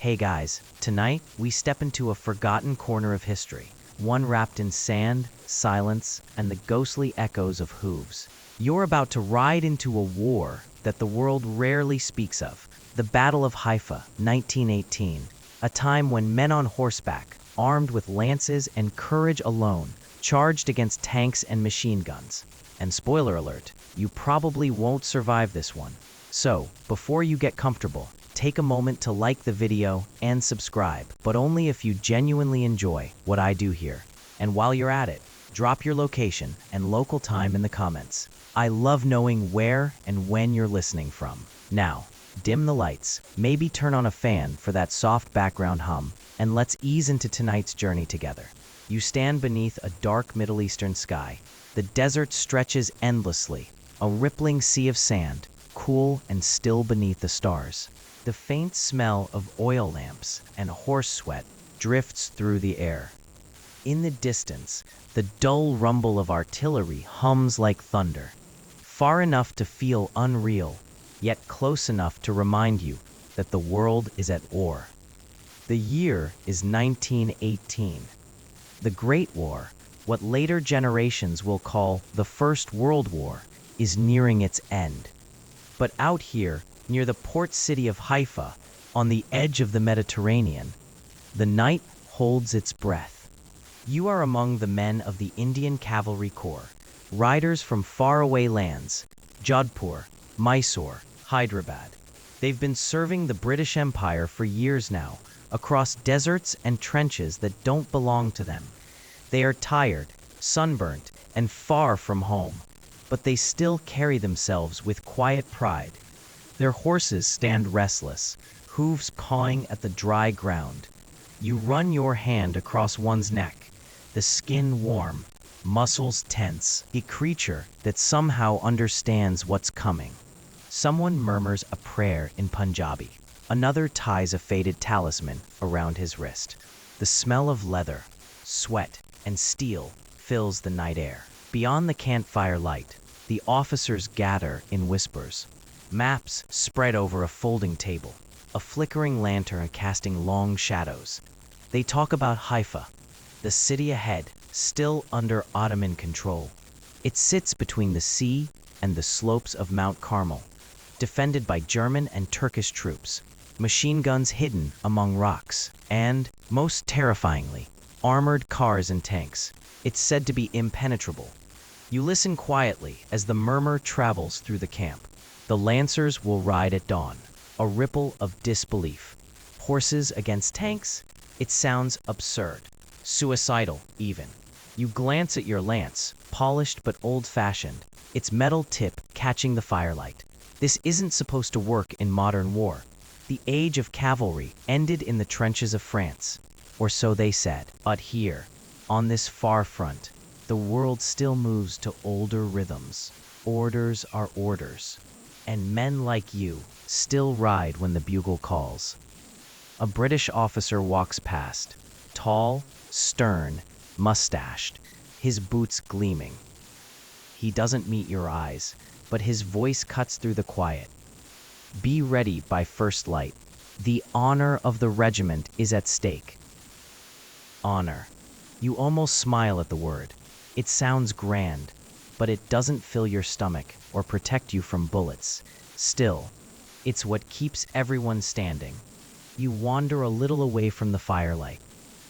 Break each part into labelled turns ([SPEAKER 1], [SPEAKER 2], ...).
[SPEAKER 1] Hey guys, tonight we step into a forgotten corner of history, one wrapped in sand, silence, and the ghostly echoes of hooves. You're about to ride into a war that the world rarely speaks of, the Battle of Haifa, 1918, a time when men on horseback, armed with lances and courage alone, charged against tanks and machine guns. And spoiler alert, you probably won't survive this one. So, before you get comfortable, take a moment to like the video and subscribe, but only if you genuinely enjoy what I do here. And while you're at it, drop your location and local time in the comments. I love knowing where and when you're listening from. Now, dim the lights, maybe turn on a fan for that soft background hum, and let's ease into tonight's journey together. You stand beneath a dark Middle Eastern sky. The desert stretches endlessly, a rippling sea of sand, cool and still beneath the stars. The faint smell of oil lamps and horse sweat drifts through the air. In the distance, the dull rumble of artillery hums like thunder, far enough to feel unreal, yet close enough to remind you that the world is at war. The year is 1918. The Great War, what later generations will call the First World War, is nearing its end. But out here, near the port city of Haifa, on the edge of the Mediterranean, the night holds its breath. You are among the men of the Indian Cavalry Corps, riders from faraway lands, Jodhpur, Mysore, Hyderabad. They've been serving the British Empire for years now, across deserts and trenches that don't belong to them. They are tired, sunburnt, and far from home, but they still carry themselves with quiet pride. Their horses stand restless, hooves pawing at the dry ground. You run your hand across one's neck, the skin warm, muscles tense, a creature that somehow understands what's coming. Someone murmurs a prayer in Punjabi. Another ties a faded talisman around his wrist. The smell of leather, sweat, and steel fills the night air. Beyond the campfire light, the officers gather in whispers. Maps spread over a folding table, a flickering lantern casting long shadows. They talk about Haifa, the city ahead, still under Ottoman control. It sits between the sea and the slopes of Mount Carmel, defended by German and Turkish troops, machine guns hidden among rocks, and, most terrifyingly, armored cars and tanks. It's said to be impenetrable. You listen quietly as the murmur travels through the camp. The Lancers will ride at dawn, a ripple of disbelief. Horses against tanks? It sounds absurd, suicidal even. You glance at your lance, polished but old-fashioned, its metal tip catching the firelight. This isn't supposed to work in modern war. The age of cavalry ended in the trenches of France, or so they said. But here, on this far front, the world still moves to older rhythms. Orders are orders. And men like you still ride when the bugle calls. A British officer walks past, tall, stern, mustached, his boots gleaming. He doesn't meet your eyes, but his voice cuts through the quiet. Be ready by first light. The honor of the regiment is at stake. Honor. You almost smile at the word. It sounds grand, but it doesn't fill your stomach or protect you from bullets. Still, it's what keeps everyone standing. You wander a little away from the firelight.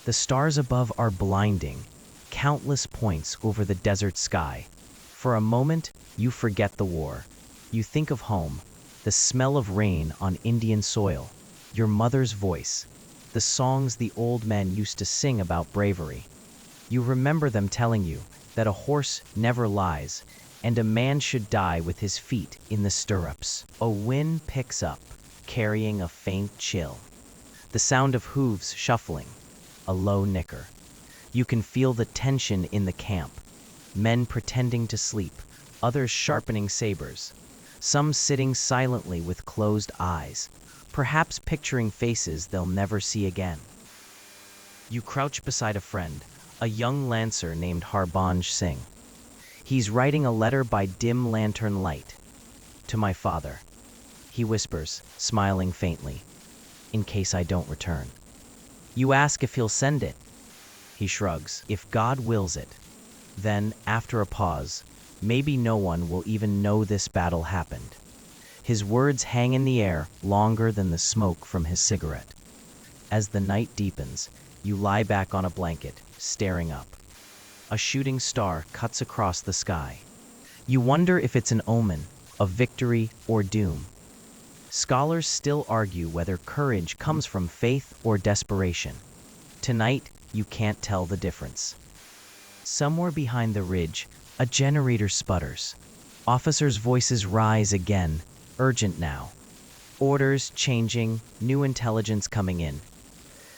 [SPEAKER 1] The stars above are blinding, countless points over the desert sky. For a moment, you forget the war. You think of home, the smell of rain on Indian soil, your mother's voice, the songs the old men used to sing about bravery. You remember them telling you that a horse never lies, and a man should die with his feet in the stirrups. A wind picks up, carrying a faint chill. The sound of hooves shuffling, a low nicker. You can feel the tension in the camp. Men pretending to sleep, others sharpening sabers. Some sitting silently with closed eyes, perhaps picturing faces they'll never see again. You crouch beside a friend, a young lancer named Harbans Singh. He's writing a letter by dim lantern light. To my father, he whispers, smiling faintly. in case I don't return. You ask if he'll send it. He shrugs. If God wills it. Then, after a pause, maybe no one will even know this battle happened. His words hang in the air longer than the smoke from his cigarette. As the night deepens, you lie back on a blanket, staring up. A shooting star cuts across the sky. You wonder if it's an omen of victory or doom. Scholars still argue whether courage comes from faith or desperation. Tonight, you can't tell the difference. Somewhere behind the ridge, a generator sputters. Officers' voices rise again, urgent now. Orders changing, new intelligence coming in.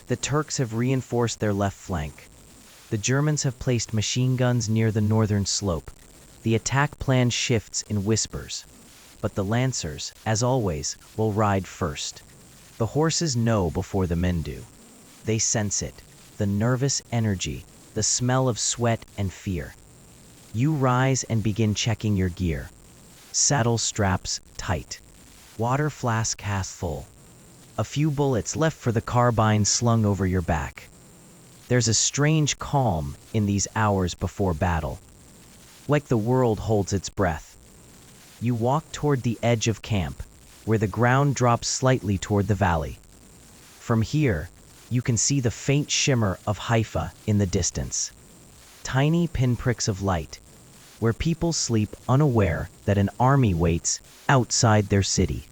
[SPEAKER 1] The Turks have reinforced their left flank. The Germans have placed machine guns near the northern slope. The attack plan shifts in whispers. But the Lancers, as always, will ride first. The horses know before the men do. They sense it, the nervous energy, the smell of sweat and fear. You rise and begin checking your gear. Saddle straps tight. Water flask half full. A few bullets left for the carbine slung over your back. There's a strange calm in these hours before battle. Like the world holds its breath. You walk toward the edge of camp, where the ground drops slightly toward the valley. From here, you can see the faint shimmer of Haifa in the distance. Tiny pinpricks of light, where people sleep unaware that an army waits outside their city.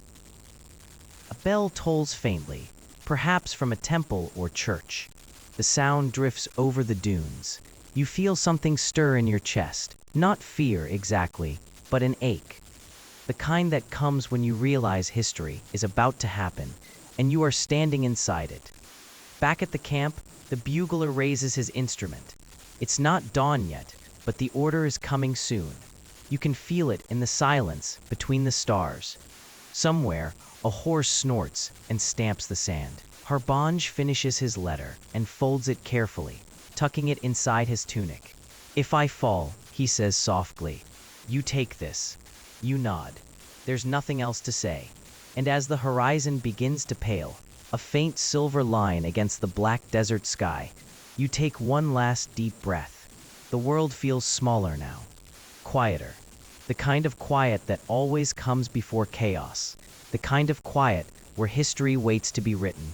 [SPEAKER 1] A bell tolls faintly, perhaps from a temple or church. The sound drifts over the dunes. You feel something stir in your chest, not fear exactly, but an ache. The kind that comes when you realize history is about to happen, and you are standing inside it. Back at the camp, the bugler raises his instrument. It's not dawn yet, but the order is coming soon. You can feel it in the silence between the stars. Somewhere, a horse snorts and stamps the sand. Harbanj finishes his letter and folds it carefully, tucking it inside his tunic. If I fall, he says softly, you take this. You nod. There's nothing else to say. And as the horizon begins to pale, a faint silver line against the black desert sky, you take one last deep breath. The world feels smaller now. Quieter. The kind of quiet that always comes before chaos. The kind of quiet where history waits to be written.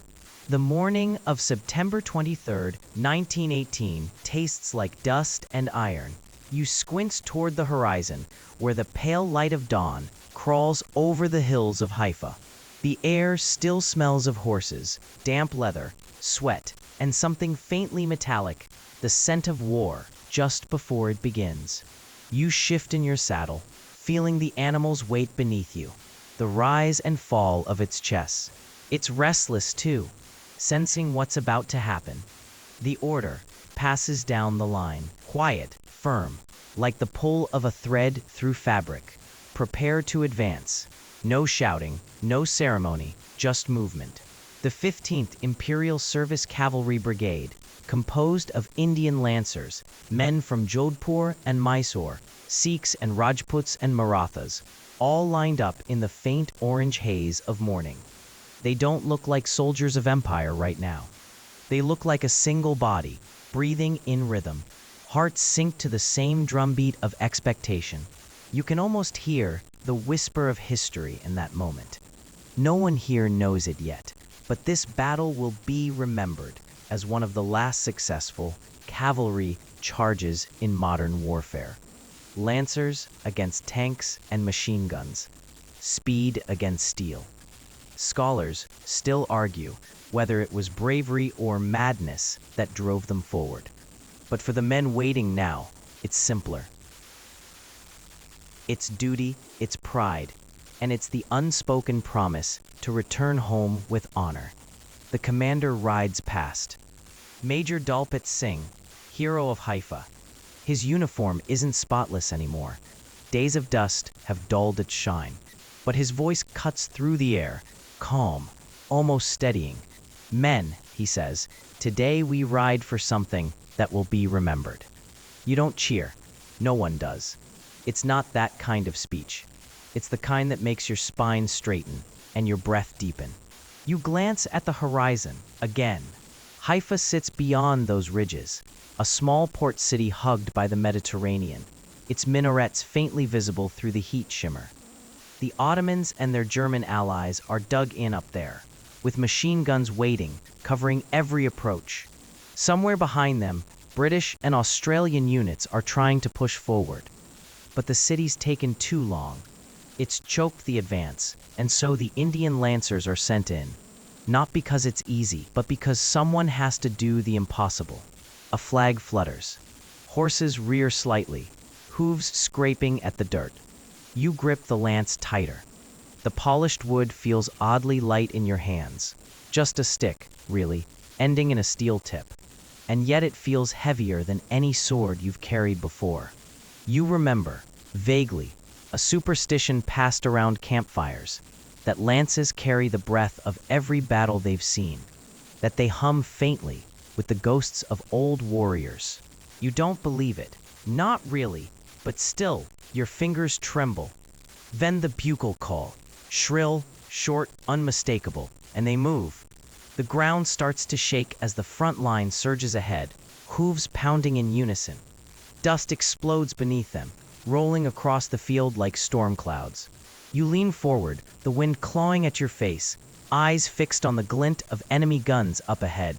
[SPEAKER 1] The morning of September 23rd, 1918, tastes like dust and iron. You squint toward the horizon, where the pale light of dawn crawls over the hills of Haifa. The air still smells of horses, damp leather, sweat, and something faintly metallic, the scent of war, just before it begins. You shift in your saddle, feeling the animal's weight beneath you, the rise and fall of its chest. It's restless, too, sensing what's about to happen. The order passes down the line, quiet, firm, like the pull of a thread through fabric. Prepare to advance. No shouting, no ceremony, just movement. The 15th Imperial Service Cavalry Brigade, composed of Indian Lancers, men from Jodhpur and Mysore, Sikhs and Rajputs and Marathas, all lined up in the faint orange haze of morning. They don't look like soldiers of empire right now. They look like a single body, breathing in rhythm. Hearts sink to the same drumbeat of expectation. You can almost hear the whisper of history in that moment. No one here knows it yet, but this battle will be remembered as one of the last successful cavalry charges in modern warfare. Lancers against tanks and machine guns. Speed against steel. Scholars still argue whether it was bravery or madness that drove them forward. But for the men waiting now, it's simpler. It's duty, it's pride, and it's the unspoken promise to return home with honor. The commander rides past. Major Dalpat Singh, hero of Haifa. His uniform isn't spotless anymore. Days of dust have dulled its shine. But his voice cuts through the air, calm, almost steadying. Men, he says, today we ride for something that will be remembered. You don't cheer. No one does. It's not that kind of speech. It's the kind that makes your spine straighten and your breath deepen. You glance at the horizon, again. Haifa sits beyond those ridges, a small port city hugged by the Mediterranean, its minarets faintly visible through the heat shimmer. The Ottomans and their German allies are dug in up there, with machine guns waiting, covering every approach. Somewhere behind them, British and Australian units are trying to push forward. But the city's taken too long. It's choked the advance, and so the Indian Lancers are sent in. Not because it's easy, but because someone has to do the impossible. A flag flutters. Horses rear slightly, hooves scraping at the dirt. You grip the lance tighter. The polished wood feels oddly light in your hands. Just a stick, really, ending in a steel tip. And yet it feels heavier than any sword you've carried before. You remember, vaguely, a superstition passed around campfires, that lances carry the breath of every battle they've seen, that they hum faintly with the ghosts of old warriors. You don't believe it. Not really, but still, your fingers tremble. Then the bugle call, shrill, short, unmistakable, and they move. The ground starts to shake as the front line surges ahead, hooves pounding in unison. Dust explodes beneath them, rolling across the field like storm clouds. You lean forward, the wind clawing at your face, eyes fixed on the glint of enemy guns up ahead.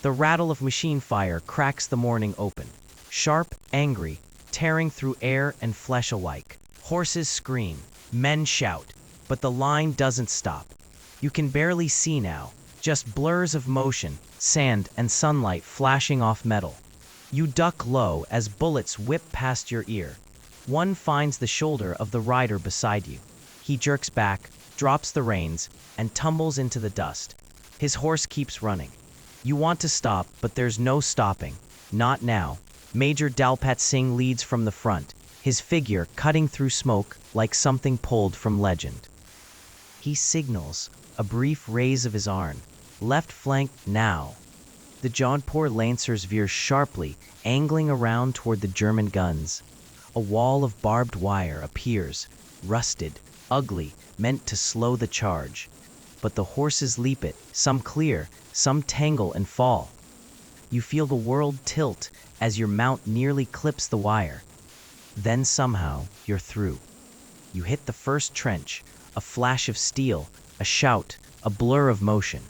[SPEAKER 1] The rattle of machine fire cracks the morning open, sharp, angry, tearing through air and flesh alike. Horses scream, men shout, but the line doesn't stop. You can barely see now, just blurs of motion, sand and sunlight flashing off metal. You duck low as bullets whip past your ear. One finds the shoulder of the rider beside you. He jerks back, drops the reins, and tumbles into the dust. His horse keeps running. You want to stop, but there's no stopping. Not now. Major Dalpat Singh leads from the front, his figure cutting through smoke like something pulled from legend. He signals, a brief raise of his arm. Left flank now. The Jaunpur Lancers veer sharply, angling around toward the German guns. A wall of barbed wire appears, rusted, ugly, meant to slow the charge. But the horses leap it, some clear, some tangle and fall. You feel the world tilt as your mount nearly clips the wire. Then somehow, you're through. You hit the first trench, a flash of steel, a shout, a blur of motion.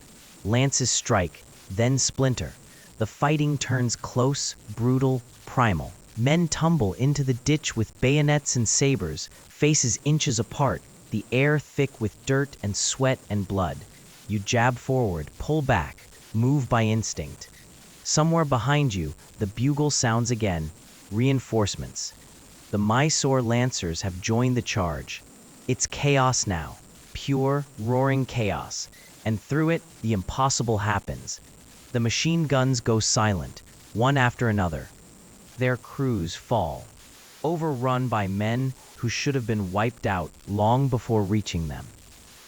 [SPEAKER 1] Lances strike, then splinter. The fighting turns close, brutal, primal. Men tumble into the ditch with bayonets and sabers, faces inches apart, the air thick with dirt and sweat and blood. You jab forward, pull back, move by instinct. Somewhere behind you, the bugle sounds again. Reinforcements. The Mysore Lancers have joined the charge. It's chaos now. Pure, roaring chaos. And through it, the impossible happens. The machine guns go silent, one after another. Their crews fall, overrun by men who should have been wiped out long before reaching them.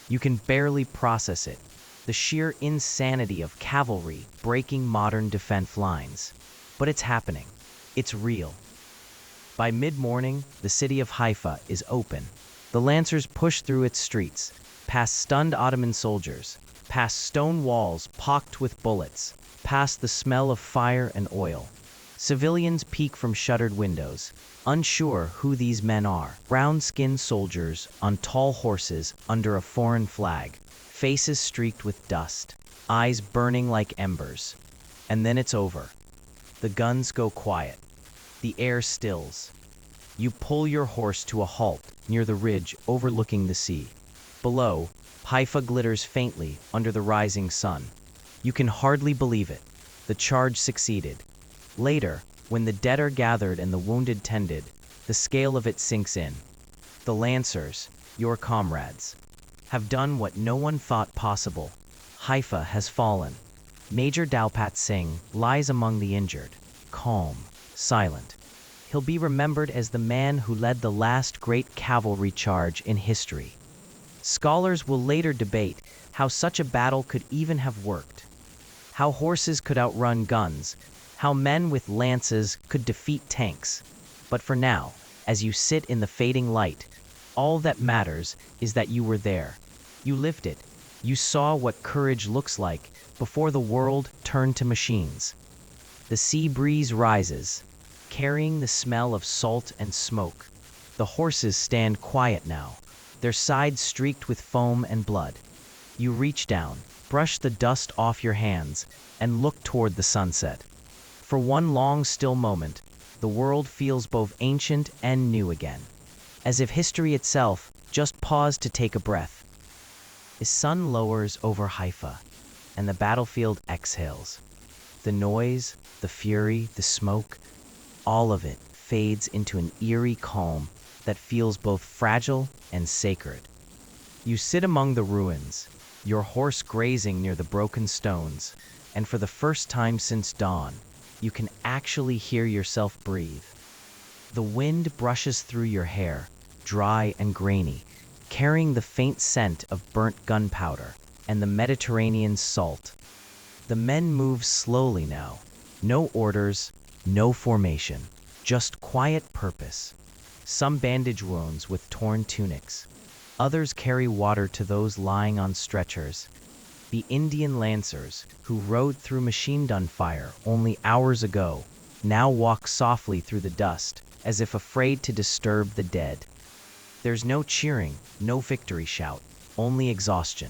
[SPEAKER 1] You can barely process it, the sheer insanity of cavalry breaking modern defense lines. But it's happening. It's real. By mid-morning, the city of Haifa is open. The Lancers push through its streets, past stunned Ottoman soldiers, past stone walls pocked with bullets, past the smell of fire and oil. Civilians peek from shuttered windows, unsure who these men are. Brown-skinned soldiers on tall horses under a foreign flag, faces streaked with dust, eyes burning like embers. And then it's over. The guns go quiet. The air stills. You pull your horse to a halt near the ridge overlooking the sea. Below, Haifa glitters faintly under the rising sun. You can hardly believe it. The charge succeeded. Later, when the dead are gathered and the wounded tended, the scale of it sinks in. The Lancers, your comrades, have done what no one thought possible. Haifa has fallen. Major Dalpat Singh lies among the injured, calm, silent. He'll be remembered as the man who led the last great cavalry charge in history. Scholars will later debate how such a battle could even have worked, how horses could outrun guns, how men with lances could defeat tanks. But for now, as you sit in the fading light, all that matters is that you were there. You lived it. You saw what courage looks like before the world turned to machines. The sea breeze rises, carrying the smell of salt and smoke. The horses stand quiet now, their sides streaked with foam and blood. You reach down, brush the dust off your hands, and look toward the sunset. For one long, still moment, the world feels both ancient and new again, as if history itself just paused to take a breath. The sun lowers over Haifa, and the battlefield exhales. The noise, the fury, the smoke, all of it fades into an eerie calm that feels both fragile and sacred. You sit among the ruins, your horse grazing near the broken stones, and for the first time since dawn, you can actually hear yourself breathe. The wind brushes through your hair, dry and grainy, carrying the faint scent of burnt gunpowder and the Mediterranean salt. The men move slowly now. No orders, no formation, just quiet purpose. Some bandage wounds with torn tunics. Others carry water to those lying on stretchers. The Indian lancers, who rode through machine gun fire only hours ago, now walk softly through the dust, as if afraid to disturb the dead. There's no cheering, no victory shout, only exhaustion.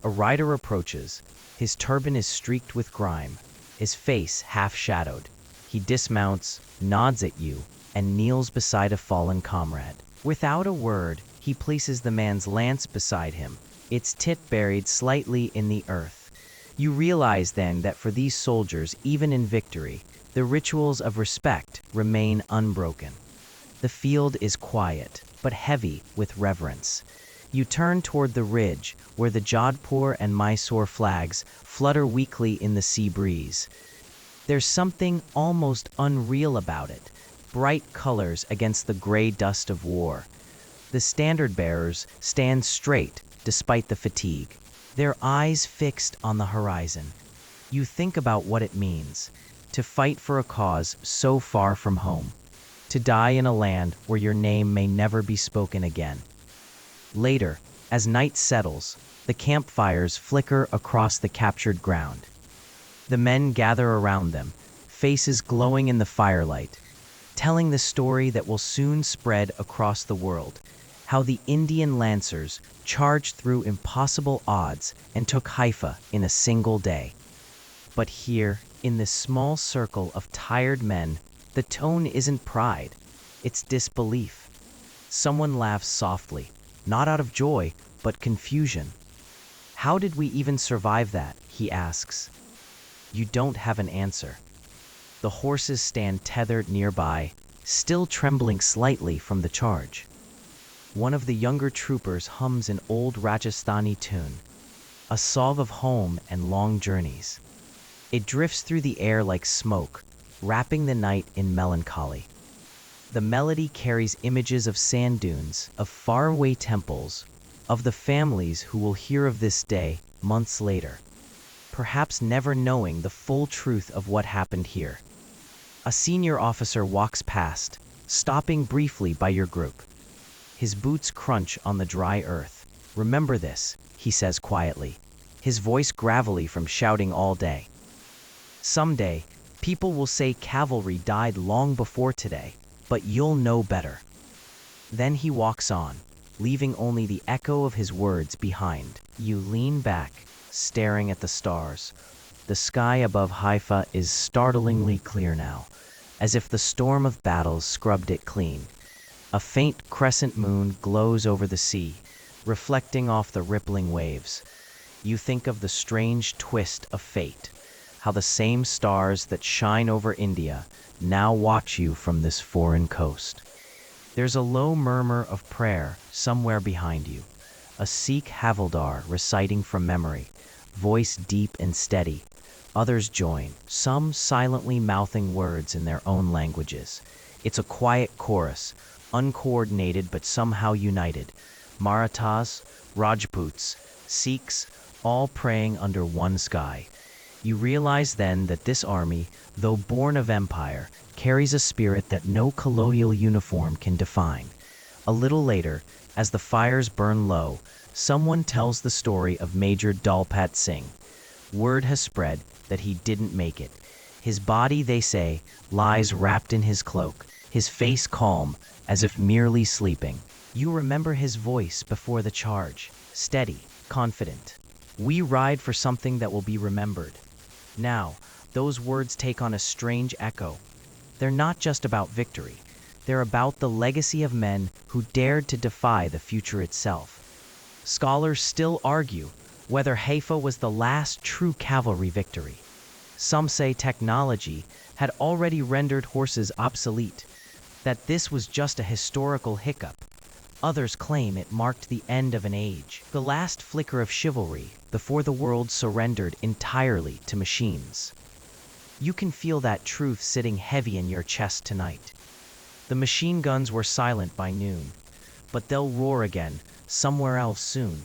[SPEAKER 1] A rider approaches. His turban is streaked with grime, his face half-shadowed. He dismounts, nods at you, and kneels beside a fallen comrade. Without a word, he places the man's lance beside him, its tip buried slightly in the earth. You realize then that for these soldiers, even in victory, the rituals of respect remain unbroken. The field is quiet, but heavy with reverence. You turn toward the ridge, where the Jodhpur and Mysore flags flutter weakly in the sea breeze. There's something almost unreal about it, bright colors against the gray dust of war. The standard bearers stand straight despite the fatigue, their eyes fixed on the horizon. You think about what it means to fight for a cause so far from home, to die in a land where your name may never be spoken again. Later, as night settles, the campfires flicker across the captured ground. The men gather around them, faces glowing in the firelight, telling the story that will soon spread across the world, how the Indian lancers charged through impossible odds and took Haifa in a single day. But here, in this small circle of tired men, the tone isn't pride, it's disbelief. Someone laughs softly, not out of joy, but confusion. "How did we even survive that?" he asks. You don't have an answer. The horses stand tethered nearby, still trembling slightly from the charge. One of the younger troopers hums an old Rajasthani tune, a song of home and long journeys. It drifts through the air like smoke, wrapping the night in melancholy. The melody carries images of sand dunes, of faraway temples, of the families who will hear of this day months later, perhaps never knowing the full truth of what happened here. A senior officer walks past, stopping briefly by your group. His boots crunch on the dry earth. "Remember this," he says quietly, his voice gravelly from shouting all day. "Someday, people will say cavalry died long before today, but you'll know better." Then he walks on, leaving only the echo of his words behind. You lean back, staring at the stars. The sky above Haifa is startlingly clear now, as if the storm of battles scrubbed it clean. A faint crescent moon glows over the sea, reflecting off the rippling waves. You think of the strange twist of fate, how the same stars that shine over India now watch you from this foreign coast. There's a low murmur of prayer somewhere behind you, a Sikh havildar reciting from memory, voice deep and steady. Others join, some silently mouthing words in their own languages. It's a quiet chorus, uncoordinated but somehow united. Marathas, Rajputs, Sikhs, all praying under one sky. You realize then that this army, though born of empire, carries a spirit that no colonial uniform can define. A little later, As the fires burn low, someone tells the story of Major Dalpat Singh. Word has spread that he didn't make it. His body, they say, lies wrapped in his cloak, his face calm, as if merely sleeping. You remember his voice before the charge, steady, confident. We ride for something that will be remembered. Now, those words take on a strange echo. They're not just about victory. They're about the legacy of men who dared to defy the future itself. Scholars still argue whether Haifa was the last true cavalry victory. Some say technology had already rendered horses obsolete, that this was just a historical hiccup. Others claim it marked the end of an age, the last flicker of chivalry before the world surrendered entirely to machines. You can feel that truth sitting heavy in your chest tonight. The machine guns were silent by noon, but they'll roar again somewhere else soon.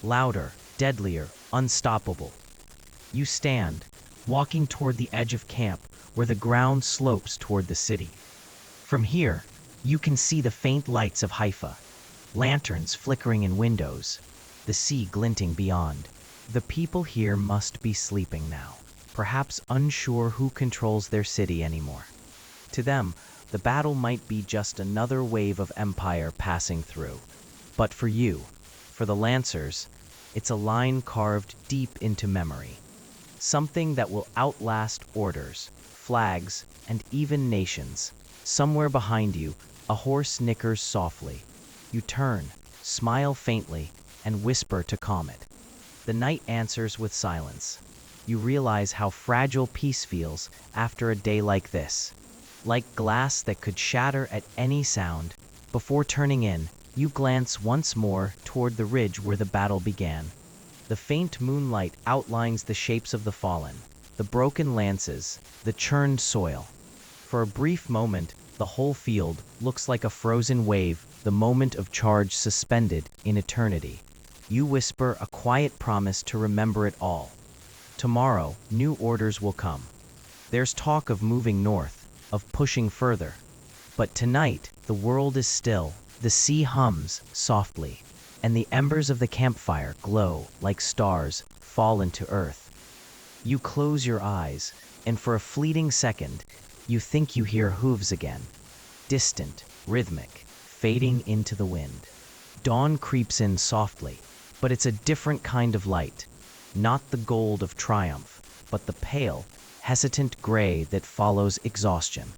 [SPEAKER 1] Louder, deadlier, unstoppable. You stand, walking toward the edge of camp where the ground slopes toward the city. From here, you can see the faint lights of Haifa, lanterns flickering in windows, the sea glinting beyond. The people here must be sleeping now, perhaps unsure who controls their city anymore. To them, the battle might be just another wave of empire passing through. But for you, for the Lancers, it's a line carved deep into memory. Something that will outlast orders, flags, and even nations. Somewhere behind you, a horse nickers softly. You turn, smile faintly, and whisper to calm it. The night answers with silence. You realize how fragile peace feels after a day like this. Like glass that could shatter at any sound. Before turning in, you glance once more toward the ridge where the battle began. The faint moonlight outlines the shapes of the fallen, the broken lances, the churned soil. For a brief moment, the whole field looks like a frozen wave, the moment of charge suspended in eternity. You whisper a quiet promise to remember it all. Tomorrow, new orders will come. There's talk of moving north, of pushing further. But tonight, the world is still, the sea hums softly, and the embers of the campfire glow like stars fall into earth. You close your eyes, and for a fleeting second, you think you hear hooves again. Distant, rhythmic, fading into the wind. Dawn creeps in softly, but it's a different kind of light. Not the gold of triumph, but the pale, hesitant gray that follows exhaustion.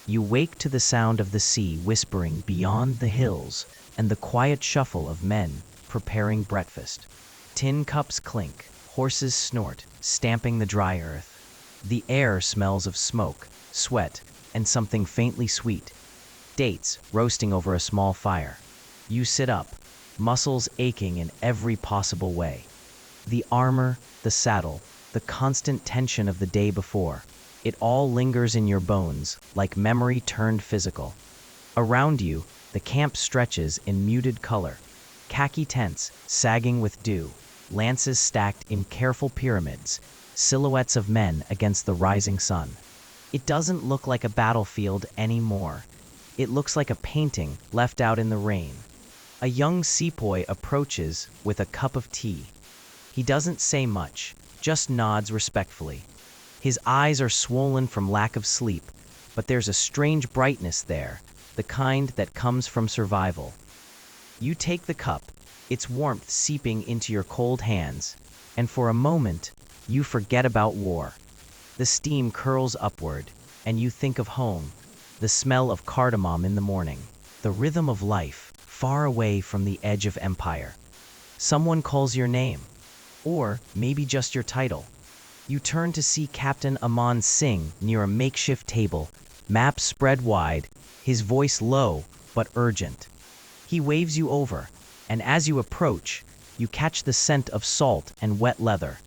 [SPEAKER 1] You wake to the sound of the sea whispering beyond the hills and the quiet shuffle of men preparing breakfast. Tin cups clink, horses snort, stamping the dry earth. The air smells of smoke, sweat, and something faintly sweet. Dates roasting over a small fire. You sit up, muscles aching in every possible way. The armor, the saddle, the constant tension of the day before. It all lingers in your bones, like memory turned physical. Around you, the camp stretches in muted color. Khaki tents, sagging with dew, lances stacked in careful pyramids, silhouettes of men against the rising sun. It doesn't look like a battlefield anymore. It looks like a painting left out in the rain. A young sepoy approaches with a cup of tea. He doesn't say much, just nods respectfully. His eyes are swollen from lack of sleep, but there's a strange brightness there, the kind that comes from survival. You take the cup, its warmth seeping into your cold hands, and for a moment, you forget about war. The steam curls upward, and you think of home, the smell of cardamom in the morning, the rhythm of life, far away from the edge of empire. Someone calls your name, or maybe just your title. You turn to see Captain Aman Singh near a makeshift table, maps spread wide, his voice low but urgent. He waves you over, and as you approach, you catch the scent of salt and wet leather.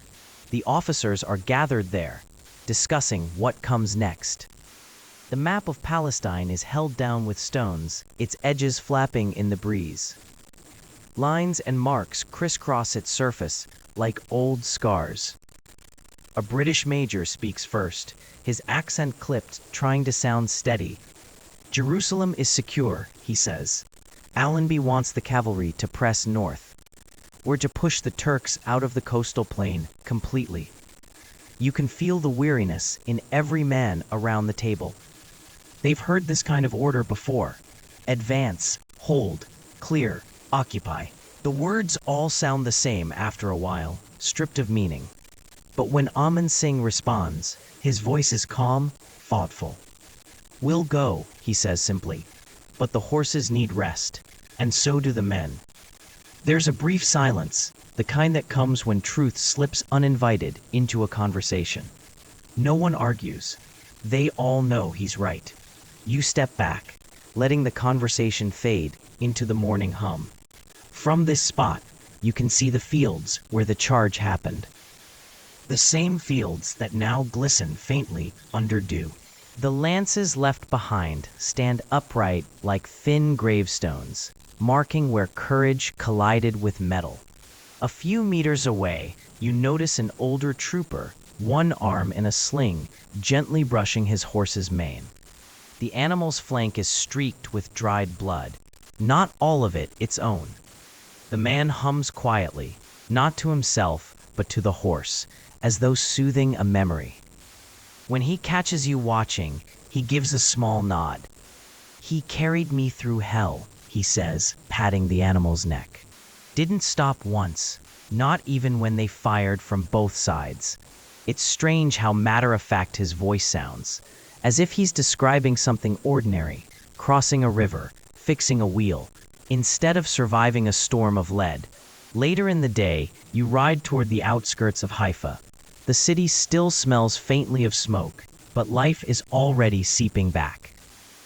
[SPEAKER 1] The officers are gathered there, discussing what comes next. The map of Palestine is held down with stones, its edges flapping in the breeze. Lines and marks crisscross its surface like old scars. A British major speaks first, his accent clipped, trying to sound steady. "Jerusalem is secure," he says. Allenby wants the cavalry to press north. We're to push the Turks out of the coastal plain completely. You can feel the weariness in every man around the table. They've heard this kind of order before. Advance, hold, clear, occupy. The words all sound the same after a while, stripped of meaning. But when Aman Singh responds, his voice is calm, thoughtful. "We'll go," he says simply, "but the horses need rest, and so do the men." There's a brief silence, the kind that comes when truth slips uninvited into a conversation. No one argues. They all know he's right. You step back, letting the conversation fade into the morning hum. From this spot, you can see the fields where the charge happened. The same fields that now glisten faintly under dew. The lances left behind stand upright like thin gravestones, marking where courage collided with metal. A few meters away, you notice an older trooper, one arm in a sling, gently brushing his horse's mane. The animal's flank is streaked with dried blood, not all of it its own. The man hums quietly, not to himself, but to the horse, as though soothing a memory. When he catches you watching, he gives a small nod. "He carried me through hell," he says, patting the animal's neck. "Didn't stop once, not even when they fired from both sides." It's strange how matter-of-fact his voice sounds, as if he's describing something ordinary, crossing a river, fixing a wheel, instead of surviving a storm of lead. Later in the day, you ride toward the outskirts of Haifa. The city still smells faintly of smoke, but life is already seeping back.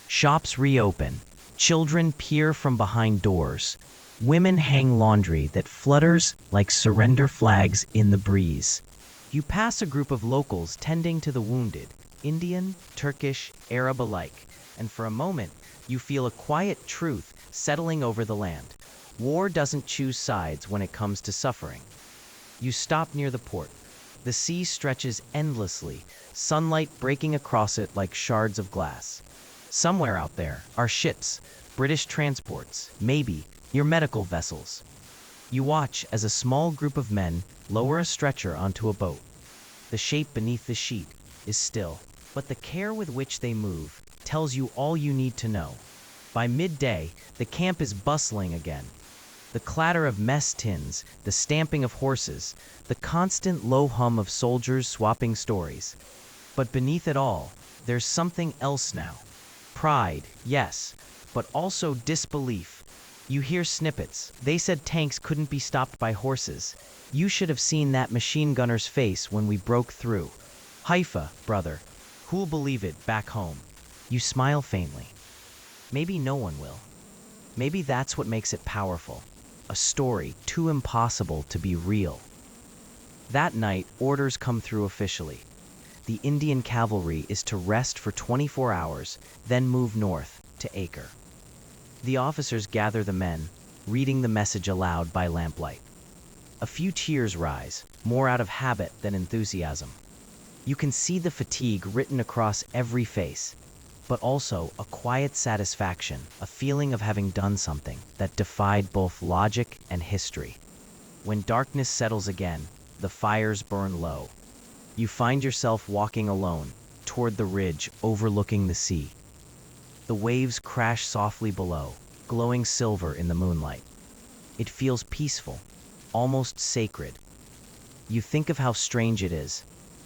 [SPEAKER 1] Shops reopen, children peer from behind doors, women hang laundry that flutters like surrender flags in the breeze. You pass a group of locals tending to the wounded, Indian, Turkish, Arab alike, and for a moment, you feel a quiet truth settling over the land. War doesn't choose sides when it comes to suffering. You stop near the port. The sea stretches endlessly, sunlight breaking across it like shards of glass. Somewhere out there are ships, British transports, maybe your medical vessels. You watch as a small group of men lower a stretcher onto a boat. The shape beneath the sheet is still, but the care with which they move tells you all you need to know. By midday, the camp is bustling again. The clatter of mess tins, the stamping of horses, the constant low hum of soldiers swapping stories. But beneath it all, there's something else now. Pride, yes, but also disbelief. You hear snippets. "They said tanks couldn't be stopped by horses. You should have seen that machine gunner's face when we broke through. Haifa, brother. Who'll believe it back home?" You smile faintly. Maybe no one will. Maybe that's what makes it powerful. A story too impossible to be real. That night, orders come through officially. The Indian cavalry is to rest for 24 hours, then move north to Acre. The officers gather the men, reading the message aloud by lamplight. A few cheers rise, more out of habit than enthusiasm. You can see the fatigue written across every face, but also a quiet satisfaction, a feeling of having done something that defied both logic and history. When darkness settles again, the fires burn low. You find yourself walking alone toward the ridge overlooking the sea. The waves crash softly below, glowing silver in the moonlight. It feels peaceful, almost sacred. You think of how strange it is,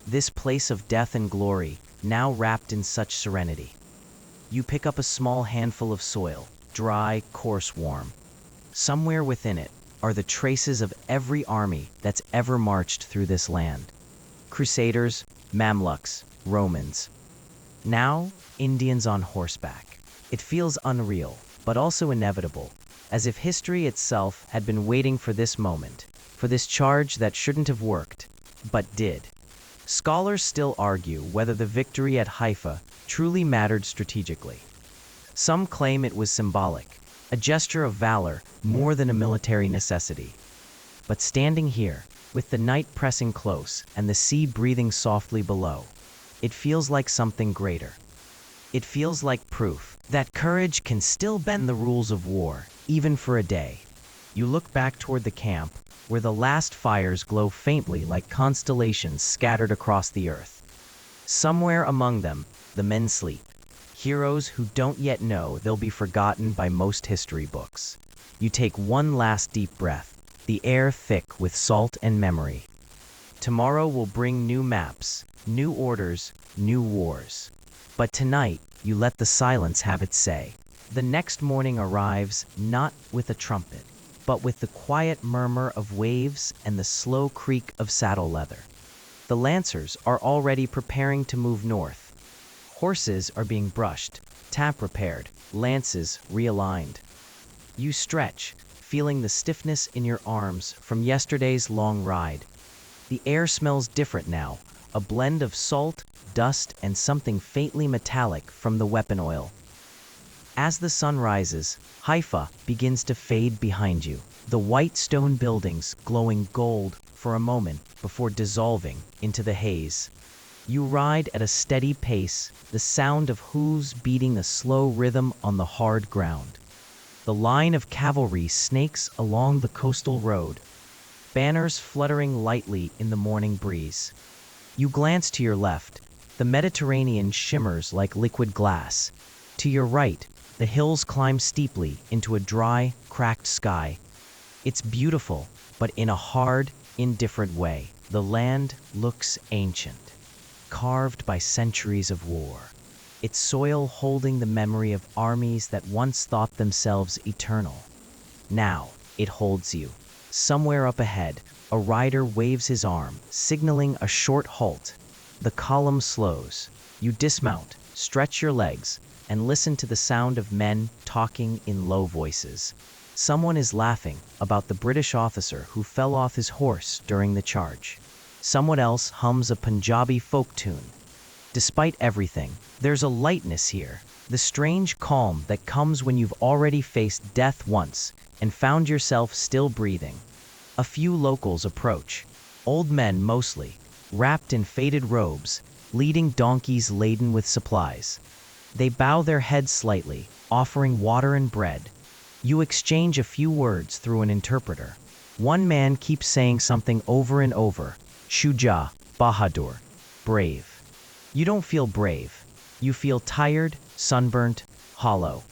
[SPEAKER 1] this place of death and glory, now wrapped in such serenity. You pick up a small handful of soil, dry, coarse, warm. Somewhere within it are the traces of every army that's ever marched through this land. Crusaders, Mamluks, Romans. Now, Indians on horseback. It feels unreal, but also inevitable, as if history itself had been waiting for this moment, for this charge that shouldn't have worked, but did. Scholars still argue whether the victory at Haifa truly mattered strategically. Some claim it was symbolic, a gesture of valor more than a military necessity. But standing here, with the night pressing close and the sea breathing softly below, it feels like something greater. It feels like proof that courage can still bend the rules of war, even for a day. You look back toward the camp, where the last fires glow faintly like constellations scattered across the earth. Somewhere among them, the men sleep. Heroes who don't yet know they'll be forgotten by most history books. You take one last deep breath, the air thick with salt and memory. Tomorrow will bring new maps, new orders, new wars. But tonight, you let the silence have its say. The next morning arrives not with a trumpet, but with the quiet murmur of waves and the slow creak of saddle leather. The lancers are already preparing to move north. Horses are being brushed, tap repaired, lances realigned. You stretch, feeling the stiffness in your arms from yesterday's long ride. The air smells different now, a blend of salt, dust, and something faintly metallic from the weapon oil. As the sun rises, Haifa begins to fade behind you, the white stone buildings glowing gold for a moment before dissolving into the haze. You ride at a steady pace, the sound of hooves beating a slow rhythm on the hard ground. The line of cavalry snakes along the coastal road, banners fluttering lightly in the morning breeze. You glance to your left. The Mediterranean shimmers like liquid glass. To your right, the hills climb steeply into a dry, cracked sky. It's beautiful, but in a hard, indifferent way. The land looks ancient, carved by centuries of war. Its soil holding the memory of armies that once thought themselves eternal. Now, it holds you. Somewhere up ahead, a rider waves his arm, signaling a short halt. The column slows. You dismount, stretch your legs, and listen to the sound of men talking in low voices. Someone is laughing about the British officer who fell off his horse during the charge. Someone else hums a Punjabi folk tune. Despite everything, there's a lightness here, the strange calm that comes when you've already faced death once and found yourself still breathing. A few locals approach, old men mostly, wrapped in faded robes, leading donkeys laden with supplies. They bow their heads slightly, offering water and bread. You exchange a few words through an interpreter. One man keeps saying something over and over, Shuja, Bahadur, brave. You don't feel brave. You feel tired, sunburnt, hollow.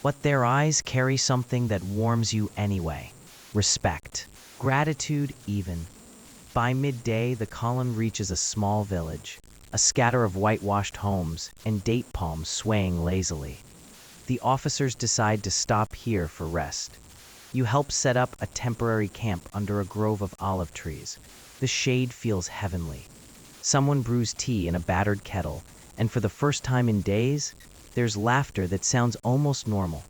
[SPEAKER 1] But their eyes carry something that warms you anyway. Respect. Gratitude even. By midday, the column reaches a small village, a scatter of whitewashed homes and date palms swaying lazily. The officers decide to stop here for rest. You help set up a temporary camp under a grove of olive trees. The shade feels heavenly. Someone brews tea in a battered kettle, and for the first time in days, there's laughter that sounds almost normal.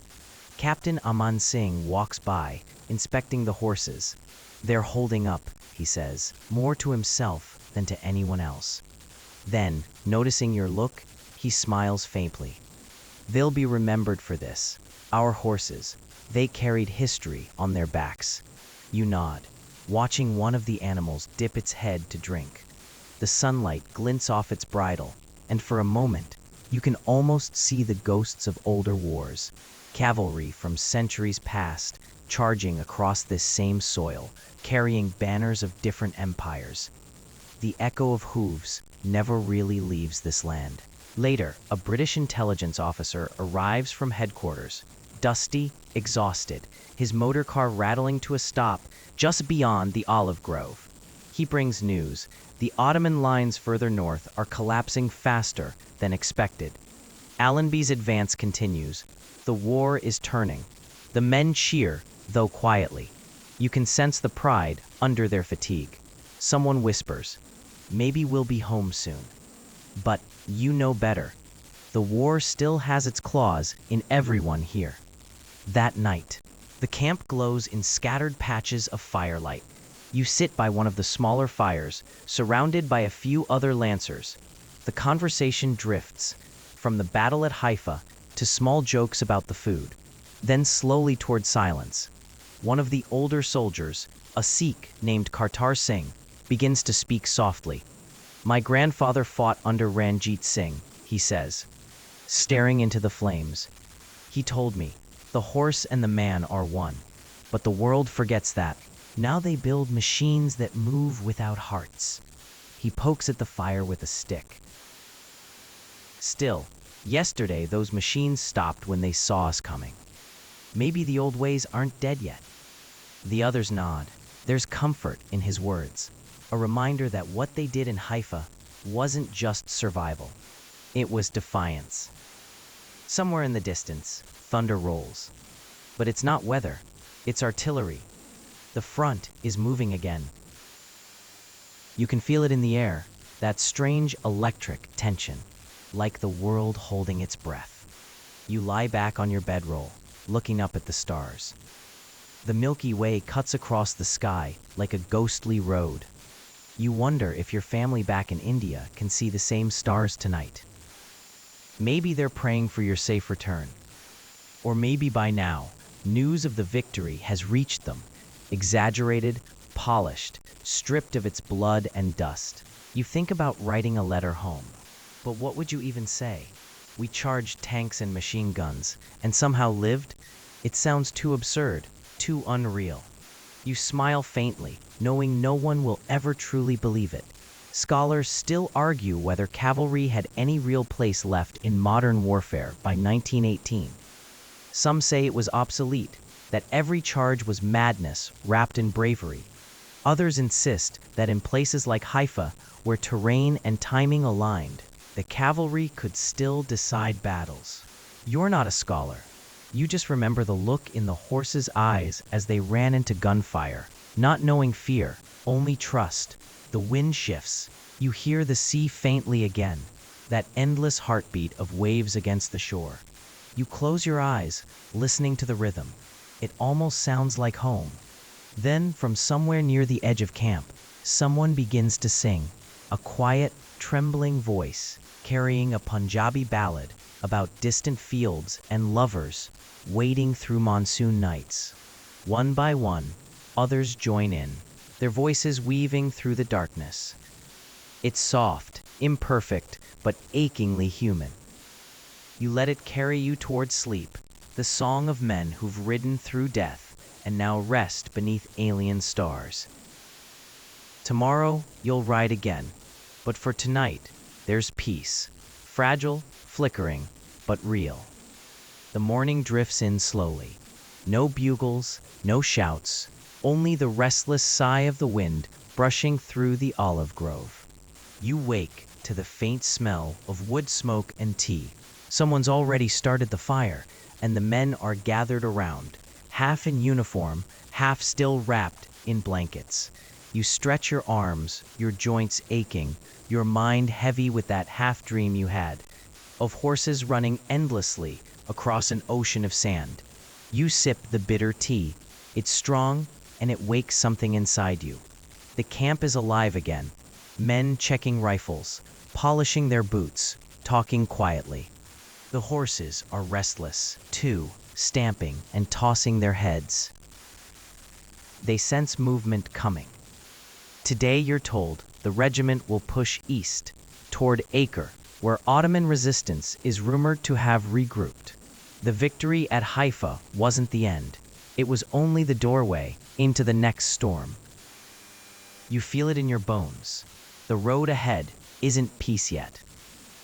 [SPEAKER 1] Captain Aman Singh walks by, inspecting the horses. They're holding up, he says, more to himself than to anyone else. Then, noticing your look, he smiles faintly. They'll be remembered for this. Our horses, they carried history on their backs. You nod, watching one of the animals dip its head to drink. The sunlight glints off its bridle, and for a moment, you can almost see the ghosts of older wars. Cavalry from centuries past, charging across this same soil, carrying banners of different empires. The echo of hooves never really leaves this land. Later, a British intelligence officer arrives from headquarters, dusty, exhausted, his motor car rattling to a stop just beyond the olive grove. He brings news. The Ottoman lines further north are collapsing faster than expected. Allenby's advance continues. The war is turning. The men cheer, though quietly. You can sense the pride under their fatigue. Someone whispers, "Maybe we'll be home soon." But you know better. The war still has its claws in everyone here. That night, the camp glows in scattered patches of firelight. You sit by one of the smaller fires, surrounded by a few other lancers. The conversation drifts from the battle at Haifa to small jokes about the food, then slowly toward silence. One of the older soldiers, a Sikh named Kartar Singh, begins to speak softly. "My grandfather fought under Ranjit Singh," he says. staring into the flames. He told me, "The horse and the man are one." But the world forgets that. Now they build machines that move without hearts. He pokes at the fire with a stick. Still, yesterday those machines stopped when they saw us coming. Maybe the old ways aren't dead yet. The others nod. There's comfort in his words, a reminder that what they did in Haifa wasn't just survival. It was defiance. Somewhere in the distance, thunder rolls. But it's not weather, it's artillery. The front is moving again. You can feel it in the air, that strange electric tension, like the world holding its breath. You lie back on your bedroll, looking up at the stars. The Milky Way cuts across the sky like a ghostly road. You wonder if your family back in India can see the same stars tonight. Maybe they're praying for your safe return. Or maybe by now, news of the victory has reached them, exaggerated, polished, stripped of its blood and dust. You think about writing a letter home. But what would you even say? "We charged tanks and machine guns, and somehow lived"? It sounds too absurd, too unreal. You smile faintly, knowing no one will ever truly believe it. Scholars still argue whether cavalry had any real place left in modern warfare by 1918. Some say it was obsolete, that every charge was madness wrapped in bravery. Others insist that in places like Haifa, where terrain and timing aligned, the cavalry could still decide battles. You're not a scholar. You just remember the look in the horses' eyes as they ran into gunfire, not knowing fear, only trust. The wind shifts. You hear the sea faintly again, that endless heartbeat of waves against the shore. You close your eyes, listening to the rhythm. It almost sounds like home. Then, from somewhere near the edge of camp, someone begins to sing, a quiet, trembling voice carrying a Punjabi ballad about distant fields and lovers wading through monsoon nights. One by one, others join in, their voices weaving through the darkness. It's soft, imperfect, but achingly human. You let it carry you toward sleep, the song of men who've ridden through death and now rest beneath alien stars. Tomorrow, you'll ride again, but for tonight, there's peace, fragile, flickering, but real. The morning drifts in slowly. No bugles, no shouts, only the restless sigh of the wind brushing through the olive grove. You wake to the faint smell of wood smoke and tea. Someone's already started the fire, and the men are gathered around, half in uniform, half still wrapped in blankets. You stretch your arms, your joints aching, your mind heavy with that half-dream you had, of horses running endlessly across an ocean of sand. You sip the bitter tea. It's strong, and it wakes something inside you. The camp is alive again. Men checking rifles, polishing their boots, talking quietly. The horses are restless, too, stamping and tossing their heads. They sense movement coming. Today, you're told, the regiment will push east, toward Acre, where Ottoman resistance is rumored to have regrouped. The victory at Haifa wasn't the end. It was only the doorway into the next storm. You feel it in your bones. The road ahead isn't peace yet.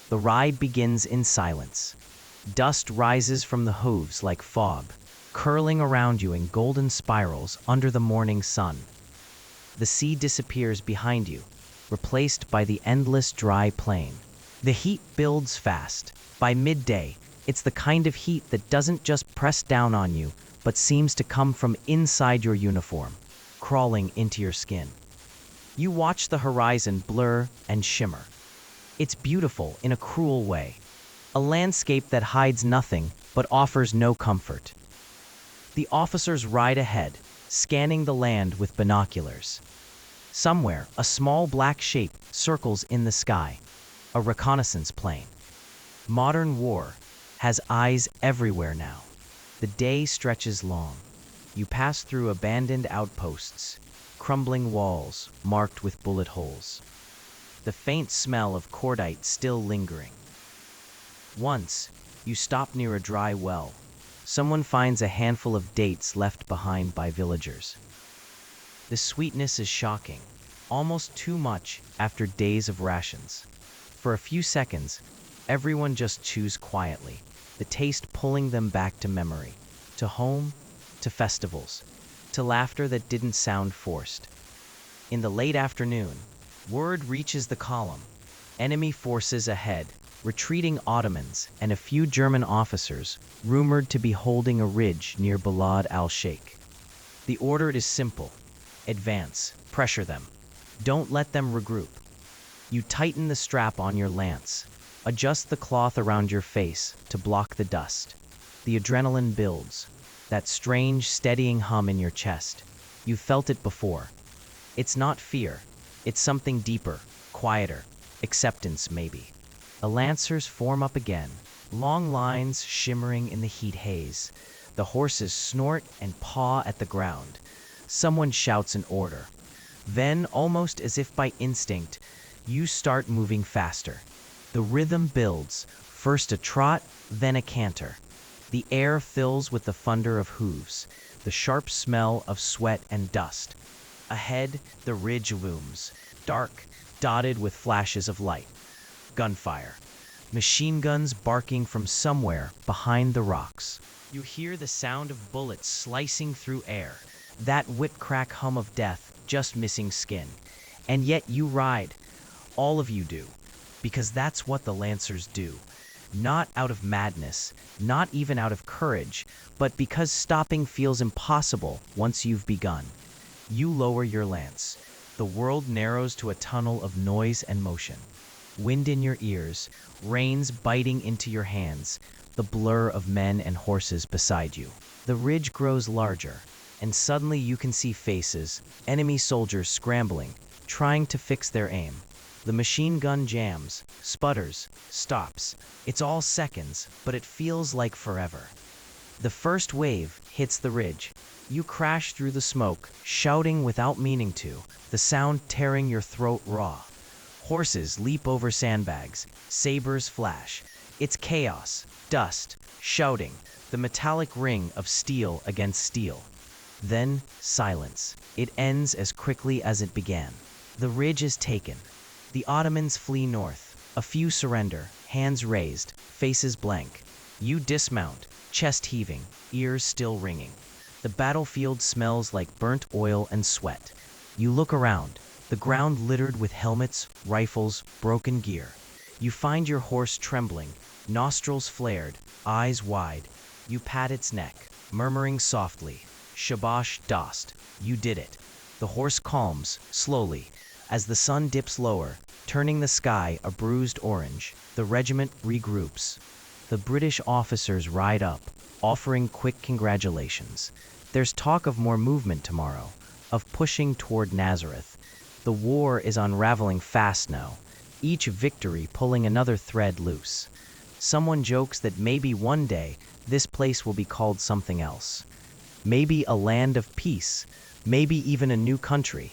[SPEAKER 1] The ride begins in silence. Dust rises from the hooves like fog, curling around you in golden spirals under the morning sun. The sea disappears behind you, replaced by the endless dry plain. The heat builds fast. By midday, it's the kind of heat that doesn't just press down on you, but seems to come from inside your uniform, crawling into your skin. You watch the horizon blur and shimmer. It's beautiful in a cruel way, a landscape that hides nothing but offers no comfort. The officers ride ahead, scanning the land with binoculars. Somewhere, a small black shape circles in the sky, a reconnaissance plane. Modern war has eyes everywhere now. The day stretches long. You pass through abandoned outposts, crumbling walls marked with bullet holes. The faint smell of cordite still lingering. Once, you stop near a dry well. Someone finds a handful of dates left behind by villagers. The sweetness is shocking, almost too much after days of rations. For a few seconds, everyone just chews quietly, the taste pulling them back to memory, to home, to festivals, to laughter that didn't sound forced. In the late afternoon, word reaches the column. Enemy forces ahead, retreating Ottomans and a few German officers rumored to be holding a ridge near Balad al-Sheikh. The order is simple. Advance, pressure them. Don't let them regroup. You tighten the strap on your lance, adjust the cloth around your face to block the dust. The adrenaline builds, that strange, steadying hum in your chest. You've felt it before. It's not fear, it's something deeper, quieter, acceptance maybe. The lancers form up again, long lines shimmering in the heat haze. The horses snort and paw at the ground. Someone shouts an order. Then, almost as if by instinct, you start moving faster. The rhythm builds, first a trot, then a canter. The air fills with the thunder of hooves, the sharp smell of sweat and dust. Ahead, the ridge looms, dark, dotted with flashes of light. Gunfire. Machine guns barking from somewhere behind the rocks. You hear the sound of bullets slicing through air, that whip-crack hum of death just missing skin. And yet you ride. All of you do. Because that's what the Lancers do. Not out of madness, not even out of courage, but because stopping feels impossible once you've begun. You lower your lance. The world narrows to a tunnel of noise and motion. Wind in your ears, reins biting into your hands, the blur of men and horses beside you. The ridge grows larger, and suddenly you can see faces, enemy soldiers scrambling, trying to fix their aim. The machine gun jams, sputters, stops. It's all seconds, but it feels like forever. The first wave hits the ridge. You crash through the smoke, shouting without meaning to, the sound tearing your throat raw. Horses leap over sandbags, sabers flash. It's chaos, dust, shouting, the metallic ring of steel against steel. Then, silence. It ends as quickly as it began. The ridge is taken. The Ottomans flee north. A few surrender, hands raised, faces blank. You dismount, chest heaving, ears still ringing. The battlefield smells like burnt oil and sweat. You look around, the ground littered with helmets, rifles, broken gear. You find your horse trembling, nostrils flared, eyes wide. You pat its neck, murmuring softly, "Shabash Dost, you did it." The horse calms, slowly, as the sun dips lower, turning the sky a bruised orange. The regiment regroups. The British officers ride up, offering quick congratulations. There's talk of more movement tomorrow, of pushing toward Nazareth. The war is unraveling fast now, each victory pulling another thread loose. Someone jokes that maybe one day this place will be called something else. Maybe a land of peace, maybe even a new country.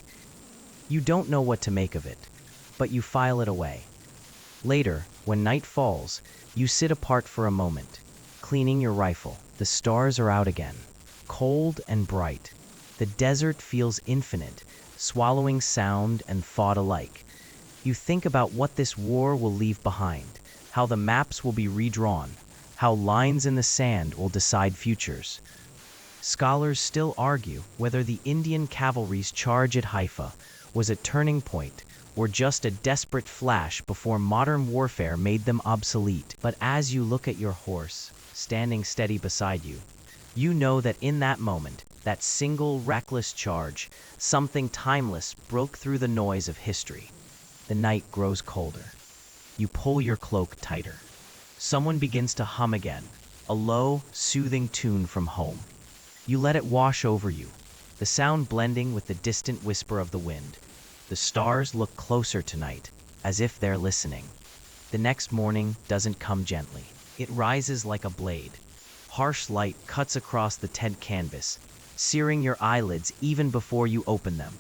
[SPEAKER 1] You don't know what to make of it, but you file it away. Later, when night falls, you sit apart for a moment, cleaning your rifle. The stars are out again, cold and bright. The desert feels infinite, swallowing sound and thought alike. You think about what this war will leave behind, how the maps will be redrawn, how lines in the sand will decide futures. Scholars still argue whether the Indian cavalry's charge at Haifa was a turning point or just a desperate flash before modern warfare made them obsolete. But as you look at your horse, standing steady beside you, you know that in that moment, that single reckless charge, something timeless broke through the noise of history. The night grows colder. You pull your cloak tighter. Someone begins to hum again, a low, soothing tune from home. You let it wash over you, the sound blending with the distant whisper of the wind. The stars look closer tonight, as if they're listening. The next morning doesn't come gently. It rises like a blade. Harsh light cuts across the tent canvas, searing your eyelids even before you open them.